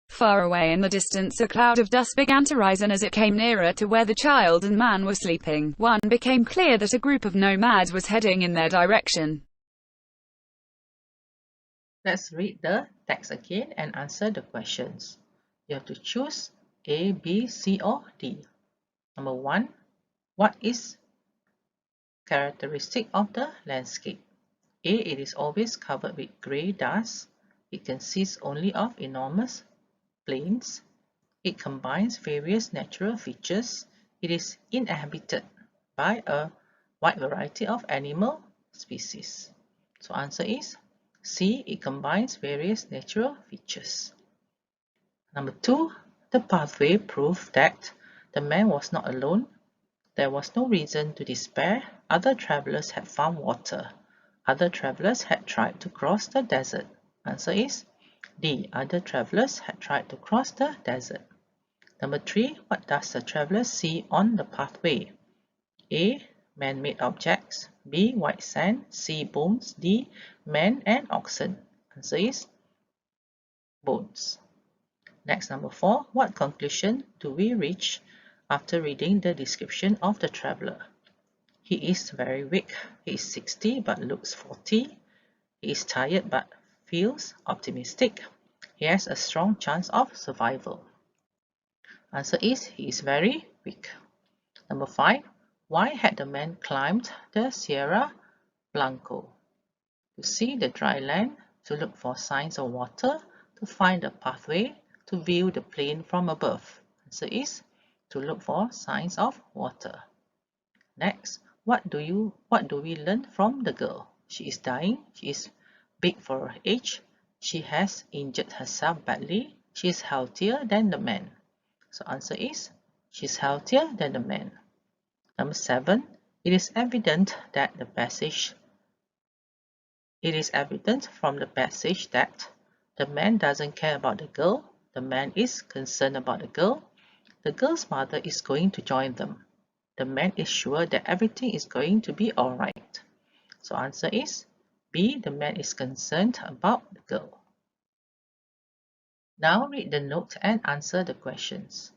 Far away in the distance a cloud of dust began to rise, and as it came nearer to where the child and man were sleeping, one became clear that a group of nomads was heading in their direction. Let's read the text again and answer the questions. You have to choose A, B, C or D. Number 1. What is Characteristic of the landscape. A. It is always covered with grey dust. It consists only of enormous plains. It combines various natural features. It is inhabited by a wide variety of animal species. So answer is C. It combines various natural features. Number 2. The pathway proved that the man was not alone. There was no reason to despair. Other travelers had found water. Other travelers had tried to cross the desert. Answer is D. Other travelers had tried to cross the desert. Number 3. What does the traveler see on the pathway? A. Man-made objects. B. White sand. C. Bones. D. Men and oxen. Answer is bones. Next, number 4. What conclusion do we reach after reading the description of the traveler? He is very weak. He is 60 but looks 40. He is tired but feels optimistic. He has a strong chance of survival. Answer is he is very weak. Number 5. Why had the man climbed the Sierra Blanco? To see the dry land, to look for signs of water, to find a pathway, to view the plain from above. Answer is to look for signs of water. Next, what do we learn from the girl? She is dying. She is big for her age. She has injured herself badly. She is healthier than the man. So answer is she is healthier than the man. Number 7. It is evident from the passage that the man doesn't care about the girl. The man is concerned about the girl. The girl's mother is going to join them. The man is sure that everything is going to be alright. So answer is B. The man is concerned about the girl. Now read the note and answer the questions.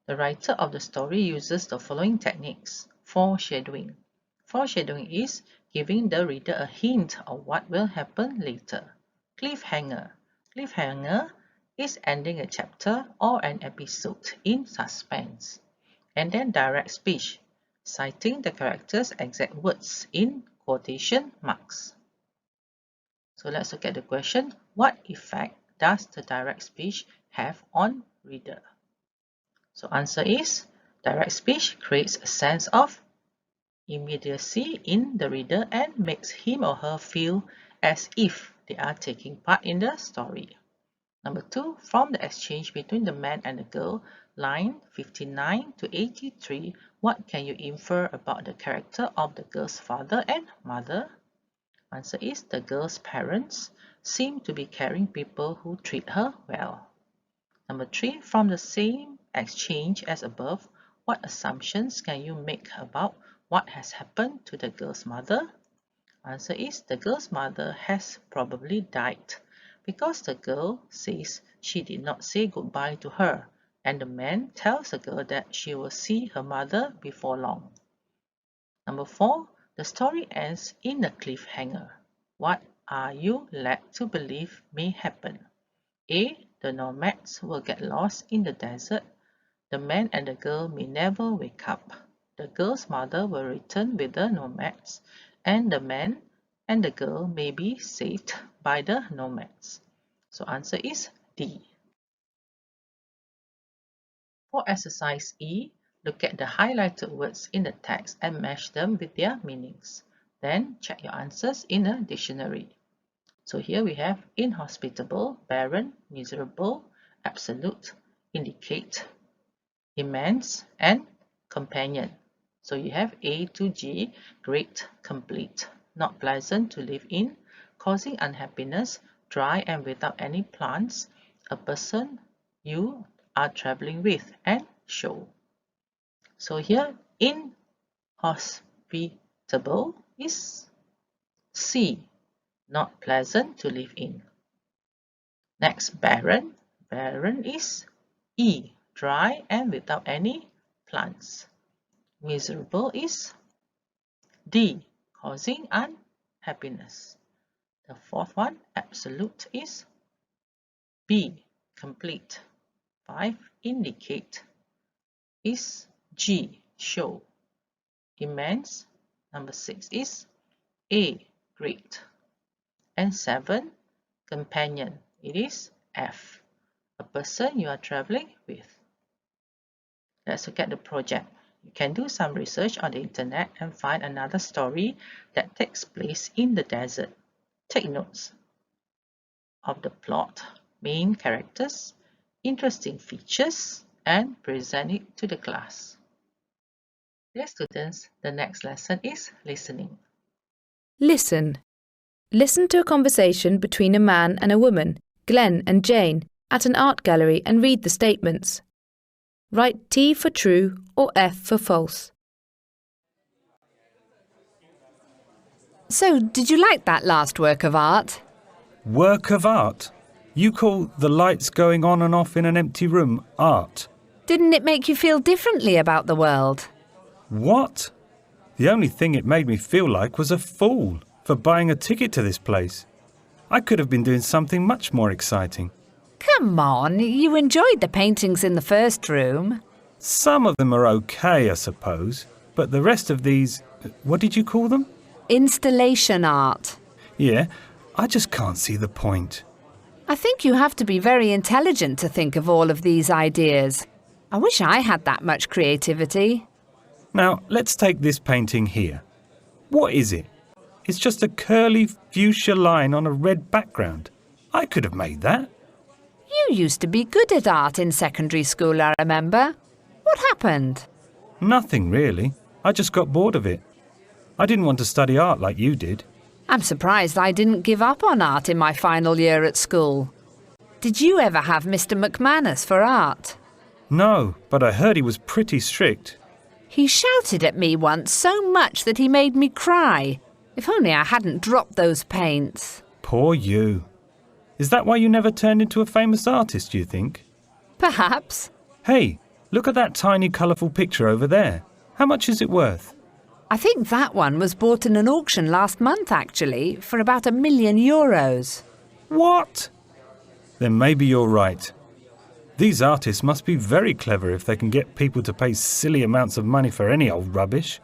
The writer of the story uses the following techniques. Foreshadowing. Foreshadowing is giving the reader a hint of what will happen later. Cliffhanger. Cliffhanger is ending a chapter or an episode in suspense. And then direct speech, citing the character's exact words in quotation marks. So let's look at the question. What effect does the direct speech have on reader? So answer is direct speech creates a sense of immediacy in the reader and makes him or her feel as if they are taking part in the story. Number 2, from the exchange between the man and the girl, line 59 to 83, what can you infer about the character of the girl's father and mother? Answer is the girl's parents seem to be caring people who treat her well. Number 3, from the same exchange as above, what assumptions can you make about what has happened to the girl's mother? Answer is the girl's mother has probably died because the girl says she did not say goodbye to her, and the man tells the girl that she will see her mother before long. Number 4, the story ends in a cliffhanger. What are you led to believe may happen? A. The nomads will get lost in the desert. The man and the girl may never wake up. The girl's mother will return with the nomads, and the man and the girl may be saved by the nomads. So answer is D. For exercise E, look at the highlighted words in the text and match them with their meanings. Then check your answers in a dictionary. So here we have inhospitable, barren, miserable, absolute, indicate, immense, and companion. So you have A to G, great, complete, not pleasant to live in, causing unhappiness, dry and without any plants, a person you are traveling with, and show. So here inhospitable is C, not pleasant to live in. Next, barren. Barren is E, dry and without any plants. Miserable is D, causing unhappiness. The fourth one, absolute, is B, complete. 5, indicate, is G, show. Immense Number 6 is A, great. And 7, companion. It is F, a person you are traveling with. Let's look at the project. You can do some research on the internet and find another story that takes place in the desert. Take notes of the plot, main characters, interesting features, and present it to the class. Dear students, the next lesson is listening. Listen. Listen to a conversation between a man and a woman, Glenn and Jane, at an art gallery and read the statements. Write T for true or F for false. So, did you like that last work of art? Work of art? You call the lights going on and off in an empty room art? Didn't it make you feel differently about the world? What? The only thing it made me feel like was a fool for buying a ticket to this place. I could have been doing something much more exciting. Come on, you enjoyed the paintings in the first room. Some of them are okay, I suppose, but the rest of these, what did you call them? Installation art. Yeah, I just can't see the point. I think you have to be very intelligent to think of all of these ideas. I wish I had that much creativity. Now, let's take this painting here. What is it? It's just a curly fuchsia line on a red background. I could have made that. You used to be good at art in secondary school, I remember. What happened? Nothing really. I just got bored of it. I didn't want to study art like you did. I'm surprised I didn't give up on art in my final year at school. Did you ever have Mr. McManus for art? No, but I heard he was pretty strict. He shouted at me once so much that he made me cry. If only I hadn't dropped those paints. Poor you. Is that why you never turned into a famous artist, do you think? Perhaps. Hey, look at that tiny colourful picture over there. How much is it worth? I think that one was bought in an auction last month, actually, for about €1 million. What? Then maybe you're right. These artists must be very clever if they can get people to pay silly amounts of money for any old rubbish.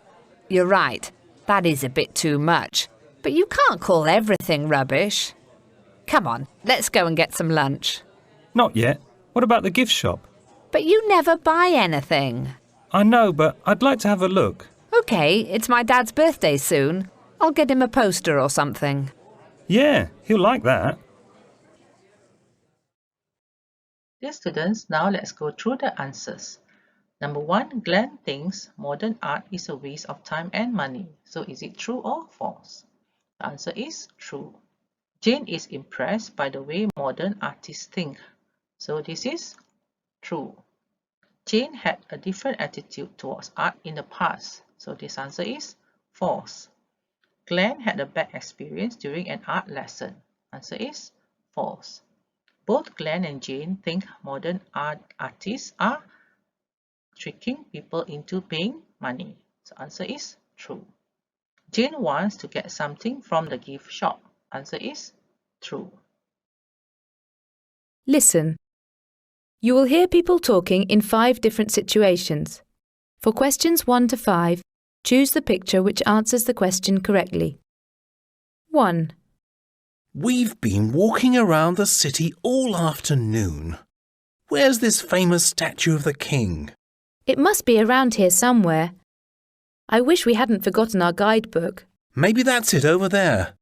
You're right. That is a bit too much. But you can't call everything rubbish. Come on, let's go and get some lunch. Not yet. What about the gift shop? But you never buy anything. I know, but I'd like to have a look. OK, it's my dad's birthday soon. I'll get him a poster or something. Yeah, he'll like that. Dear students, now let's go through the answers. Number 1, Glenn thinks modern art is a waste of time and money. So is it true or false? The answer is true. Jane is impressed by the way modern artists think. So this is true. Jane had a different attitude towards art in the past. So this answer is false. Glenn had a bad experience during an art lesson. Answer is false. Both Glenn and Jane think modern art artists are tricking people into paying money. So answer is true. Jane wants to get something from the gift shop. Answer is true. Listen. You will hear people talking in 5 different situations. For questions 1 to 5, choose the picture which answers the question correctly. 1. We've been walking around the city all afternoon. Where's this famous statue of the king? It must be around here somewhere. I wish we hadn't forgotten our guidebook. Maybe that's it over there.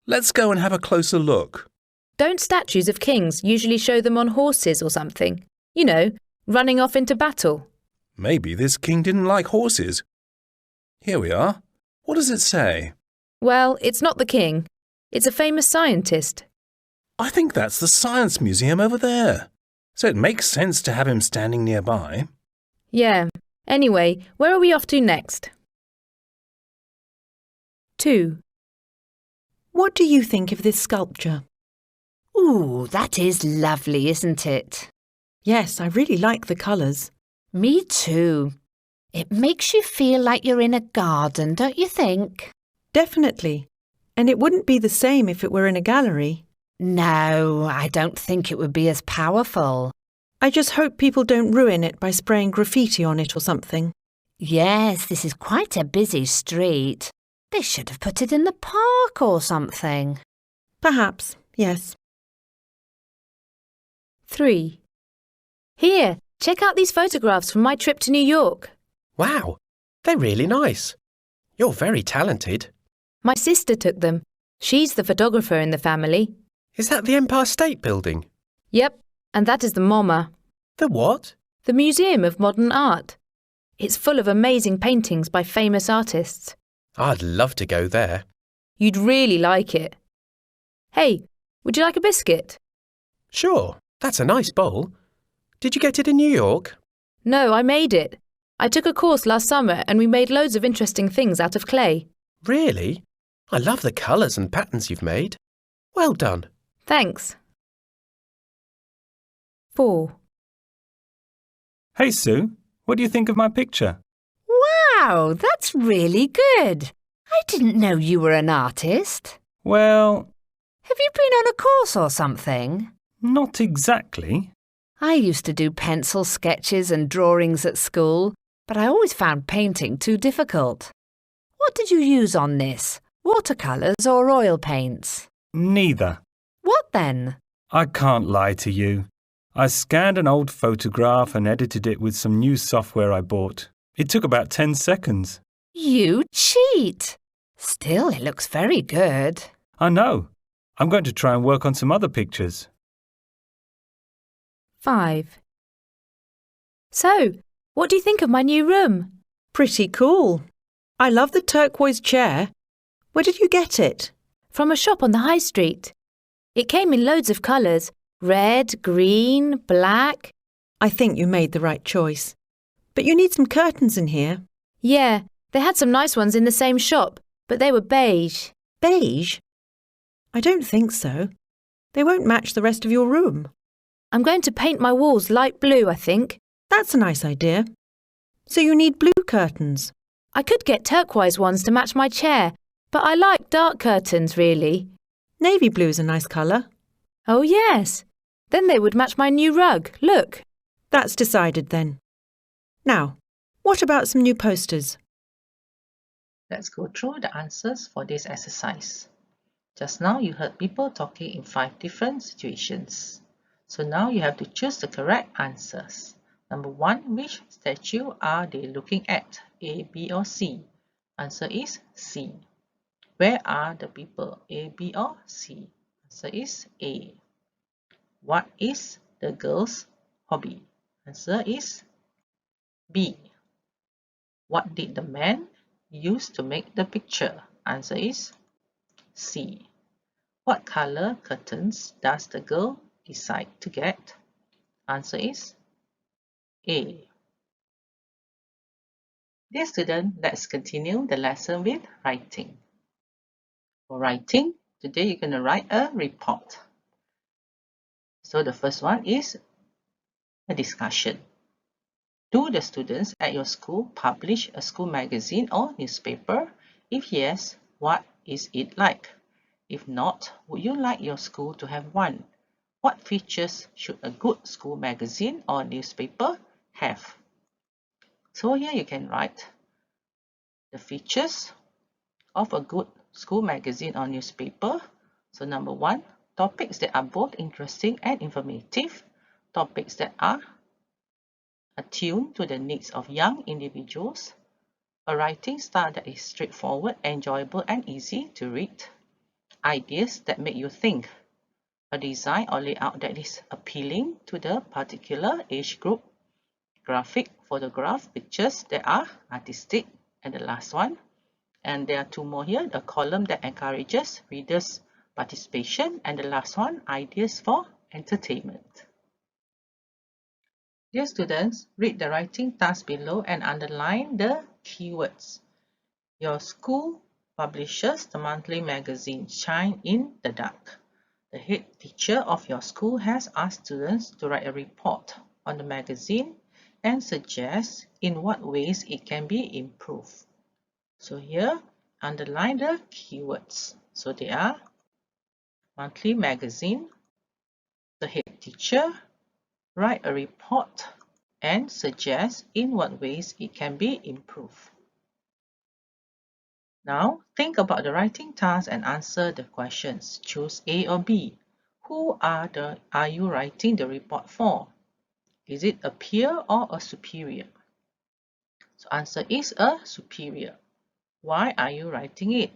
Let's go and have a closer look. Don't statues of kings usually show them on horses or something? You know, running off into battle. Maybe this king didn't like horses. Here we are. What does it say? Well, it's not the king. It's a famous scientist. I think that's the Science Museum over there. So it makes sense to have him standing nearby. Yeah. Anyway, where are we off to next? 2. What do you think of this sculpture? Ooh, that is lovely, isn't it? Yes, I really like the colours. Me too. It makes you feel like you're in a garden, don't you think? Definitely. And it wouldn't be the same if it were in a gallery. No, I don't think it would be as powerful. I just hope people don't ruin it by spraying graffiti on it or something. Yes, this is quite a busy street. They should have put it in the park or something. Perhaps, yes. 3. Here, check out these photographs from my trip to New York. Wow, they're really nice. You're very talented. My sister took them. She's the photographer in the family. Is that the Empire State Building? Yep, and that is the MoMA, The what? the Museum of Modern Art. It's full of amazing paintings by famous artists. I'd love to go there. You'd really like it. Hey, would you like a biscuit? Sure, that's a nice bowl. Did you get it in New York? No, I made it. I took a course last summer and we made loads of interesting things out of clay. Really? I love the colours and patterns you've made. Well done. Thanks. 4. Hey Sue, what do you think of my picture? Wow, that's really good. I didn't know you were an artist. Well, Have you been on a course or something? not exactly. I used to do pencil sketches and drawings at school, but I always found painting too difficult. What did you use on this? Watercolours or oil paints? Neither. What then? I can't lie to you. I scanned an old photograph and edited it with some new software I bought. It took about 10 seconds. You cheat! Still, it looks very good. I know. I'm going to try and work on some other pictures. 5. So, what do you think of my new room? Pretty cool. I love the turquoise chair. Where did you get it? From a shop on the high street. It came in loads of colours. Red, green, black. I think you made the right choice. But you need some curtains in here. Yeah, they had some nice ones in the same shop, but they were beige. Beige? I don't think so. They won't match the rest of your room. I'm going to paint my walls light blue, I think. That's a nice idea. So you need blue curtains. I could get turquoise ones to match my chair, but I like dark curtains, really. Navy blue's a nice colour. Oh, yes. Then they would match my new rug. Look. That's decided then. Now, what about some new posters? Let's go through the answers for this exercise. Just now you heard people talking in 5 different situations. So now you have to choose the correct answers. Number 1, which statue are they looking at? A, B or C? Answer is C. Where are the people? A, B or C? Answer is A. What is the girl's hobby? Answer is B. What did the man use to make the picture? Answer is C. What color curtains does the girl decide to get? Answer is A. Dear student, let's continue the lesson with writing. For writing, today you're going to write a report. So the first one is a discussion. Do the students at your school publish a school magazine or newspaper? If yes, what is it like? If not, would you like your school to have one? What features should a good school magazine or newspaper have? So here you can write the features of a good school magazine or newspaper. So number 1, topics that are both interesting and informative, topics that are attuned to the needs of young individuals, a writing style that is straightforward, enjoyable and easy to read, ideas that make you think, a design or layout that is appealing to the particular age group, graphic, photograph, pictures that are artistic, and the last one, and there are 2 more here, a column that encourages readers' participation, and the last one, ideas for entertainment. Dear students, read the writing task below and underline the keywords. Your school publishes the monthly magazine Shine in the Dark. The head teacher of your school has asked students to write a report on the magazine and suggest in what ways it can be improved. So here, underline the keywords. So they are monthly magazine, the head teacher, write a report and suggest in what ways it can be improved. Now, think about the writing task and answer the questions. Choose A or B. Who are you writing the report for? Is it a peer or a superior? So answer is a superior. Why are you writing it?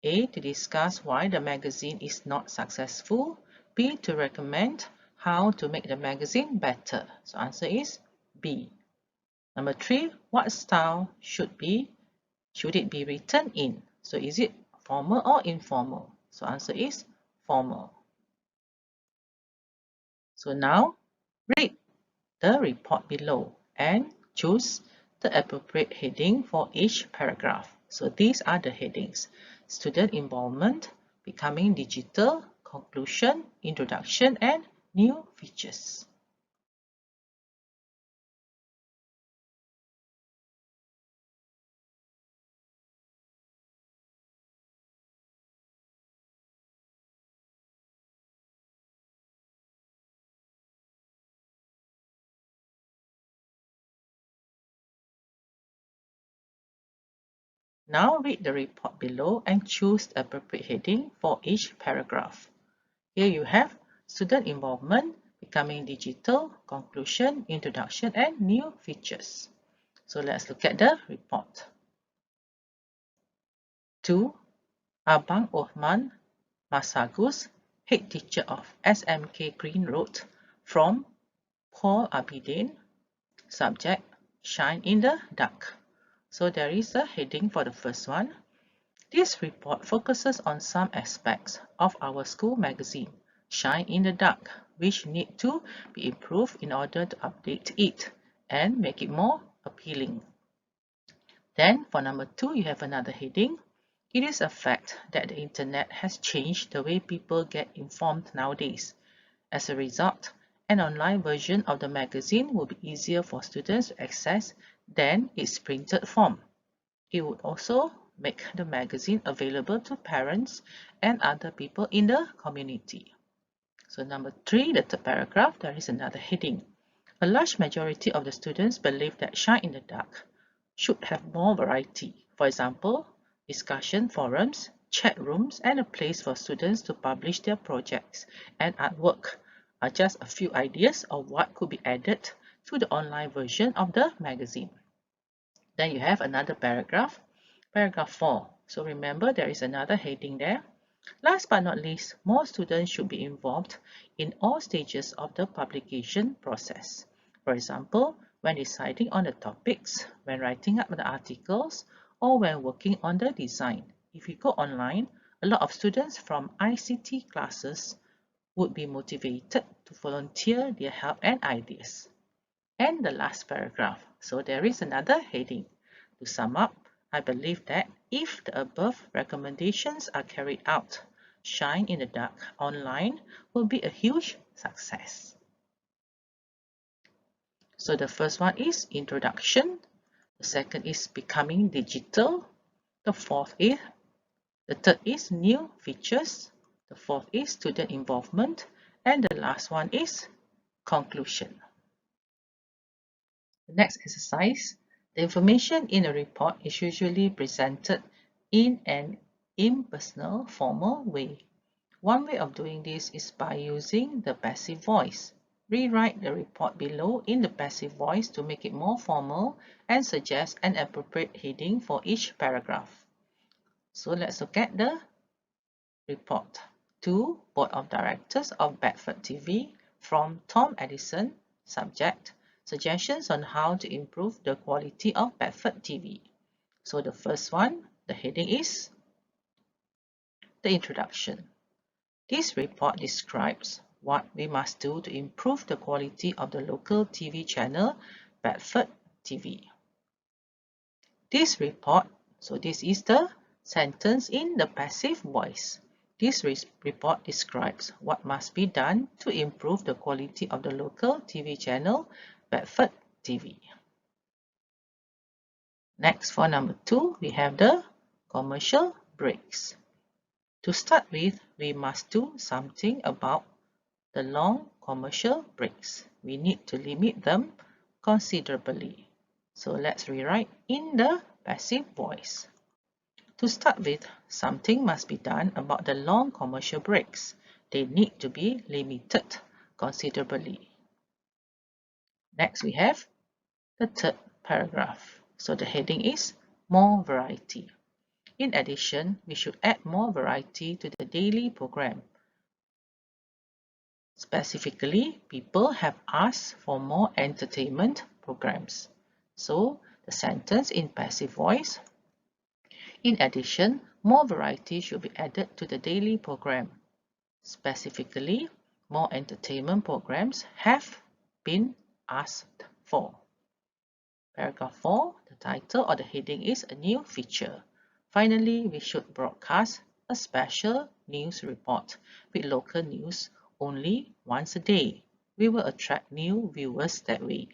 A, to discuss why the magazine is not successful. B, to recommend how to make the magazine better. So answer is B. Number 3, what style should it be written in? So is it formal or informal? So answer is formal. So now read the report below and choose the appropriate heading for each paragraph. So these are the headings: student involvement, becoming digital, conclusion, introduction, and new features. Now read the report below and choose the appropriate heading for each paragraph. Here you have student involvement, becoming digital, conclusion, introduction, and new features. So let's look at the report. To Abang Ohman Masagus, head teacher of SMK Green Road, from Paul Abidin. Subject, shine in the dark. So there is a heading for the first one. This report focuses on some aspects of our school magazine, Shine in the Dark, which need to be improved in order to update it and make it more appealing. Then for number 2, you have another heading. It is a fact that the internet has changed the way people get informed nowadays. As a result, an online version of the magazine will be easier for students to access than its printed form. It would also make the magazine available to parents and other people in the community. So number 3, the third paragraph, there is another heading. A large majority of the students believe that Shine in the Dark should have more variety. For example, discussion forums, chat rooms, and a place for students to publish their projects and artwork are just a few ideas of what could be added to the online version of the magazine. Then you have another paragraph, paragraph 4. So remember, there is another heading there. Last but not least, more students should be involved in all stages of the publication process. For example, when deciding on the topics, when writing up the articles, or when working on the design. If you go online, a lot of students from ICT classes would be motivated to volunteer their help and ideas. And the last paragraph. So there is another heading. To sum up, I believe that if the above recommendations are carried out, Shine in the Dark online will be a huge success. So the first one is introduction. The second is becoming digital. The third is new features. The fourth is student involvement. And the last one is conclusion. The next exercise, the information in a report is usually presented in an impersonal, formal way. One way of doing this is by using the passive voice. Rewrite the report below in the passive voice to make it more formal and suggest an appropriate heading for each paragraph. So let's look at the report. To Board of Directors of Bedford TV, from Tom Edison. Subject, suggestions on how to improve the quality of Bedford TV. So the first one, the heading is the introduction. This report describes what we must do to improve the quality of the local TV channel, Bedford TV. This report, so this is the sentence in the passive voice. This report describes what must be done to improve the quality of the local TV channel, Bedford TV. Next, for number 2, we have the commercial breaks. To start with, we must do something about the long commercial breaks. We need to limit them considerably. So let's rewrite in the passive voice. To start with, something must be done about the long commercial breaks. They need to be limited considerably. Next, we have the third paragraph. So the heading is More Variety. In addition, we should add more variety to the daily program. Specifically, people have asked for more entertainment programs. So the sentence in passive voice. In addition, more variety should be added to the daily program. Specifically, more entertainment programs have been asked for. Paragraph 4, the title or the heading is A New Feature. Finally, we should broadcast a special news report with local news only once a day. We will attract new viewers that way.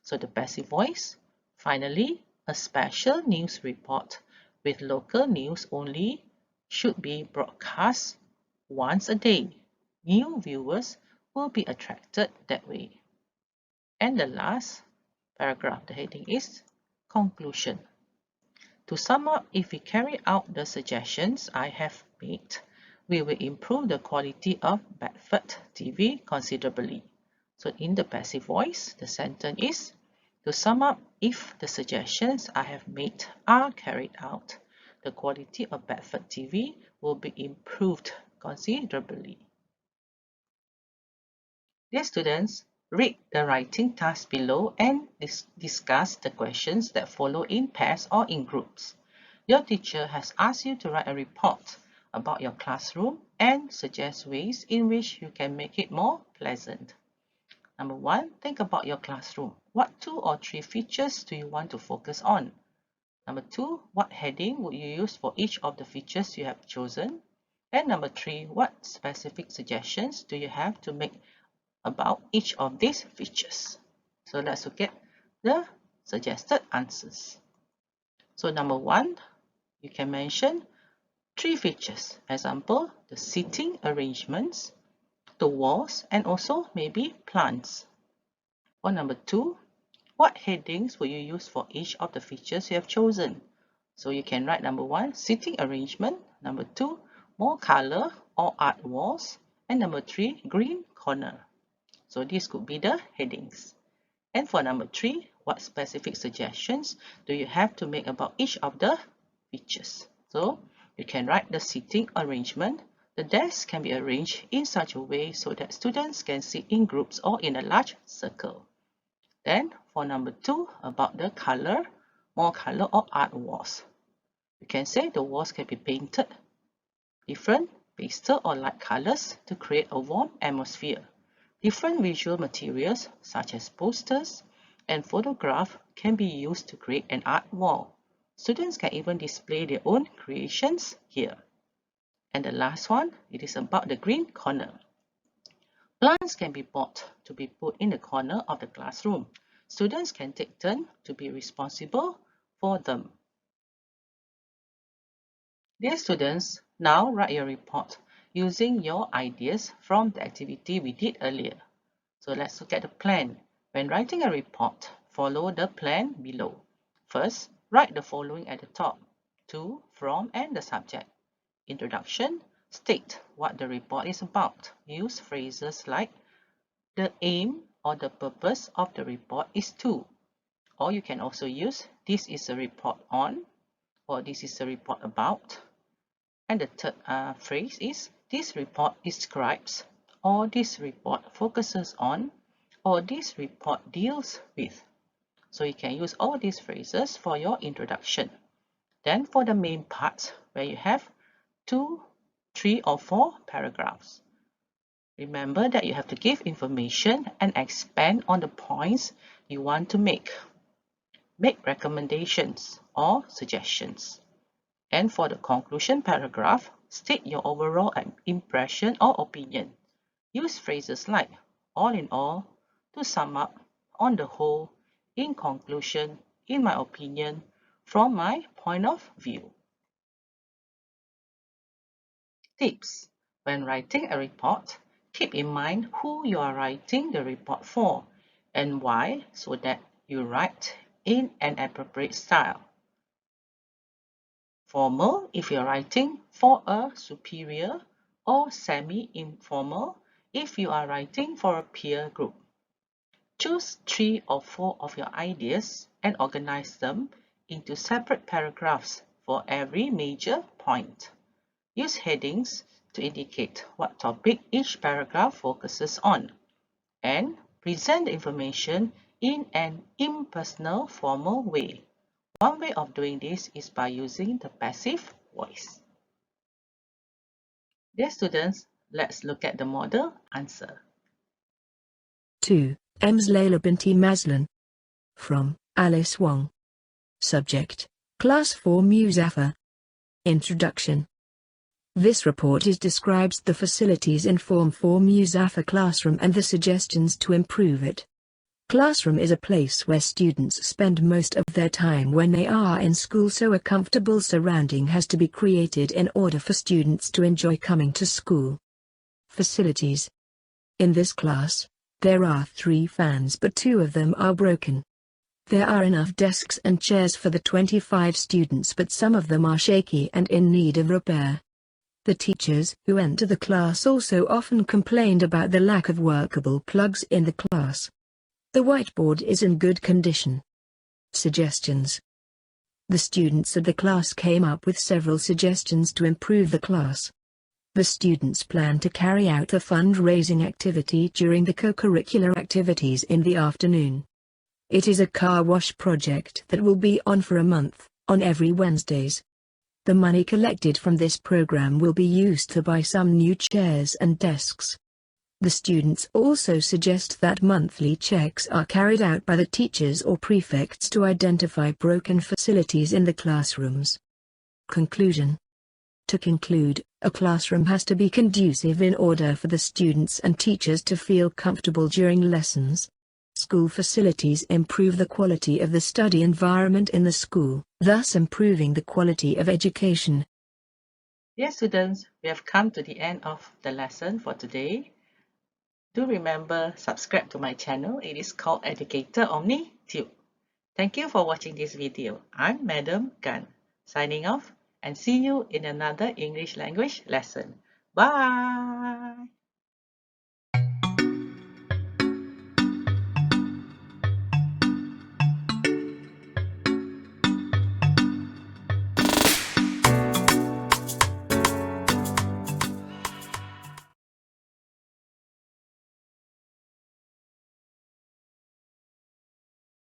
So the passive voice. Finally, a special news report with local news only should be broadcast once a day. New viewers will be attracted that way. And the last paragraph, the heading is Conclusion. To sum up, if we carry out the suggestions I have made, we will improve the quality of Bedford TV considerably. So in the passive voice, the sentence is, to sum up, if the suggestions I have made are carried out, the quality of Bedford TV will be improved considerably. Dear students, read the writing task below and discuss the questions that follow in pairs or in groups. Your teacher has asked you to write a report about your classroom and suggest ways in which you can make it more pleasant. Number 1, think about your classroom. What 2 or 3 features do you want to focus on? Number 2, what heading would you use for each of the features you have chosen? And number 3, what specific suggestions do you have to make about each of these features? So let's look at the suggested answers. So number 1, you can mention 3 features. Example, the seating arrangements, the walls, and also maybe plants. For number 2, what headings will you use for each of the features you have chosen? So you can write number 1, seating arrangement, number 2, more color or art walls, and number 3, green corner. So this could be the headings. And for number 3, what specific suggestions do you have to make about each of the features? So you can write the seating arrangement. The desk can be arranged in such a way so that students can sit in groups or in a large circle. Then for number 2, about the color, more color or art walls. You can say the walls can be painted different pastel or light colors to create a warm atmosphere. Different visual materials such as posters and photographs can be used to create an art wall. Students can even display their own creations here. And the last one, it is about the green corner. Plants can be bought to be put in the corner of the classroom. Students can take turns to be responsible for them. Dear students, now write your report using your ideas from the activity we did earlier. So let's look at the plan. When writing a report, follow the plan below. First, write the following at the top: to, from, and the subject. Introduction, state what the report is about. Use phrases like the aim or the purpose of the report is to. Or you can also use this is a report on, or this is a report about. And the third phrase is this report describes, or this report focuses on, or this report deals with. So you can use all these phrases for your introduction. Then for the main parts, where you have 2, 3, or 4 paragraphs. Remember that you have to give information and expand on the points you want to make. Make recommendations or suggestions. And for the conclusion paragraph, state your overall impression or opinion. Use phrases like all in all, to sum up, on the whole, in conclusion, in my opinion, from my point of view. Tips: when writing a report, keep in mind who you are writing the report for and why, so that you write in an appropriate style. Formal if you're writing for a superior, or semi-informal if you are writing for a peer group. Choose 3 or 4 of your ideas and organize them into separate paragraphs for every major point. Use headings to indicate what topic each paragraph focuses on, and present the information in an impersonal, formal way. One way of doing this is by using the passive voice. Dear students, let's look at the model answer. 2. Ems Layla Binti Mazlan. From Alice Wong. Subject: Class 4 Muzaffar. Introduction. This report describes the facilities in Form 4 Muzaffar classroom and the suggestions to improve it. Classroom is a place where students spend most of their time when they are in school, so a comfortable surrounding has to be created in order for students to enjoy coming to school. Facilities. In this class, there are 3 fans, but 2 of them are broken. There are enough desks and chairs for the 25 students, but some of them are shaky and in need of repair. The teachers who enter the class also often complained about the lack of workable plugs in the class. The whiteboard is in good condition. Suggestions. The students of the class came up with several suggestions to improve the class. The students plan to carry out a fundraising activity during the co-curricular activities in the afternoon. It is a car wash project that will be on for a month, on every Wednesdays. The money collected from this program will be used to buy some new chairs and desks. The students also suggest that monthly checks are carried out by the teachers or prefects to identify broken facilities in the classrooms. Conclusion. To conclude, a classroom has to be conducive in order for the students and teachers to feel comfortable during lessons. School facilities improve the quality of the study environment in the school, thus improving the quality of education. Dear students, we have come to the end of the lesson for today. Do remember, subscribe to my channel. It is called Educator OmniTube. Thank you for watching this video. I'm Madam Gan, signing off, and see you in another English language lesson. Bye!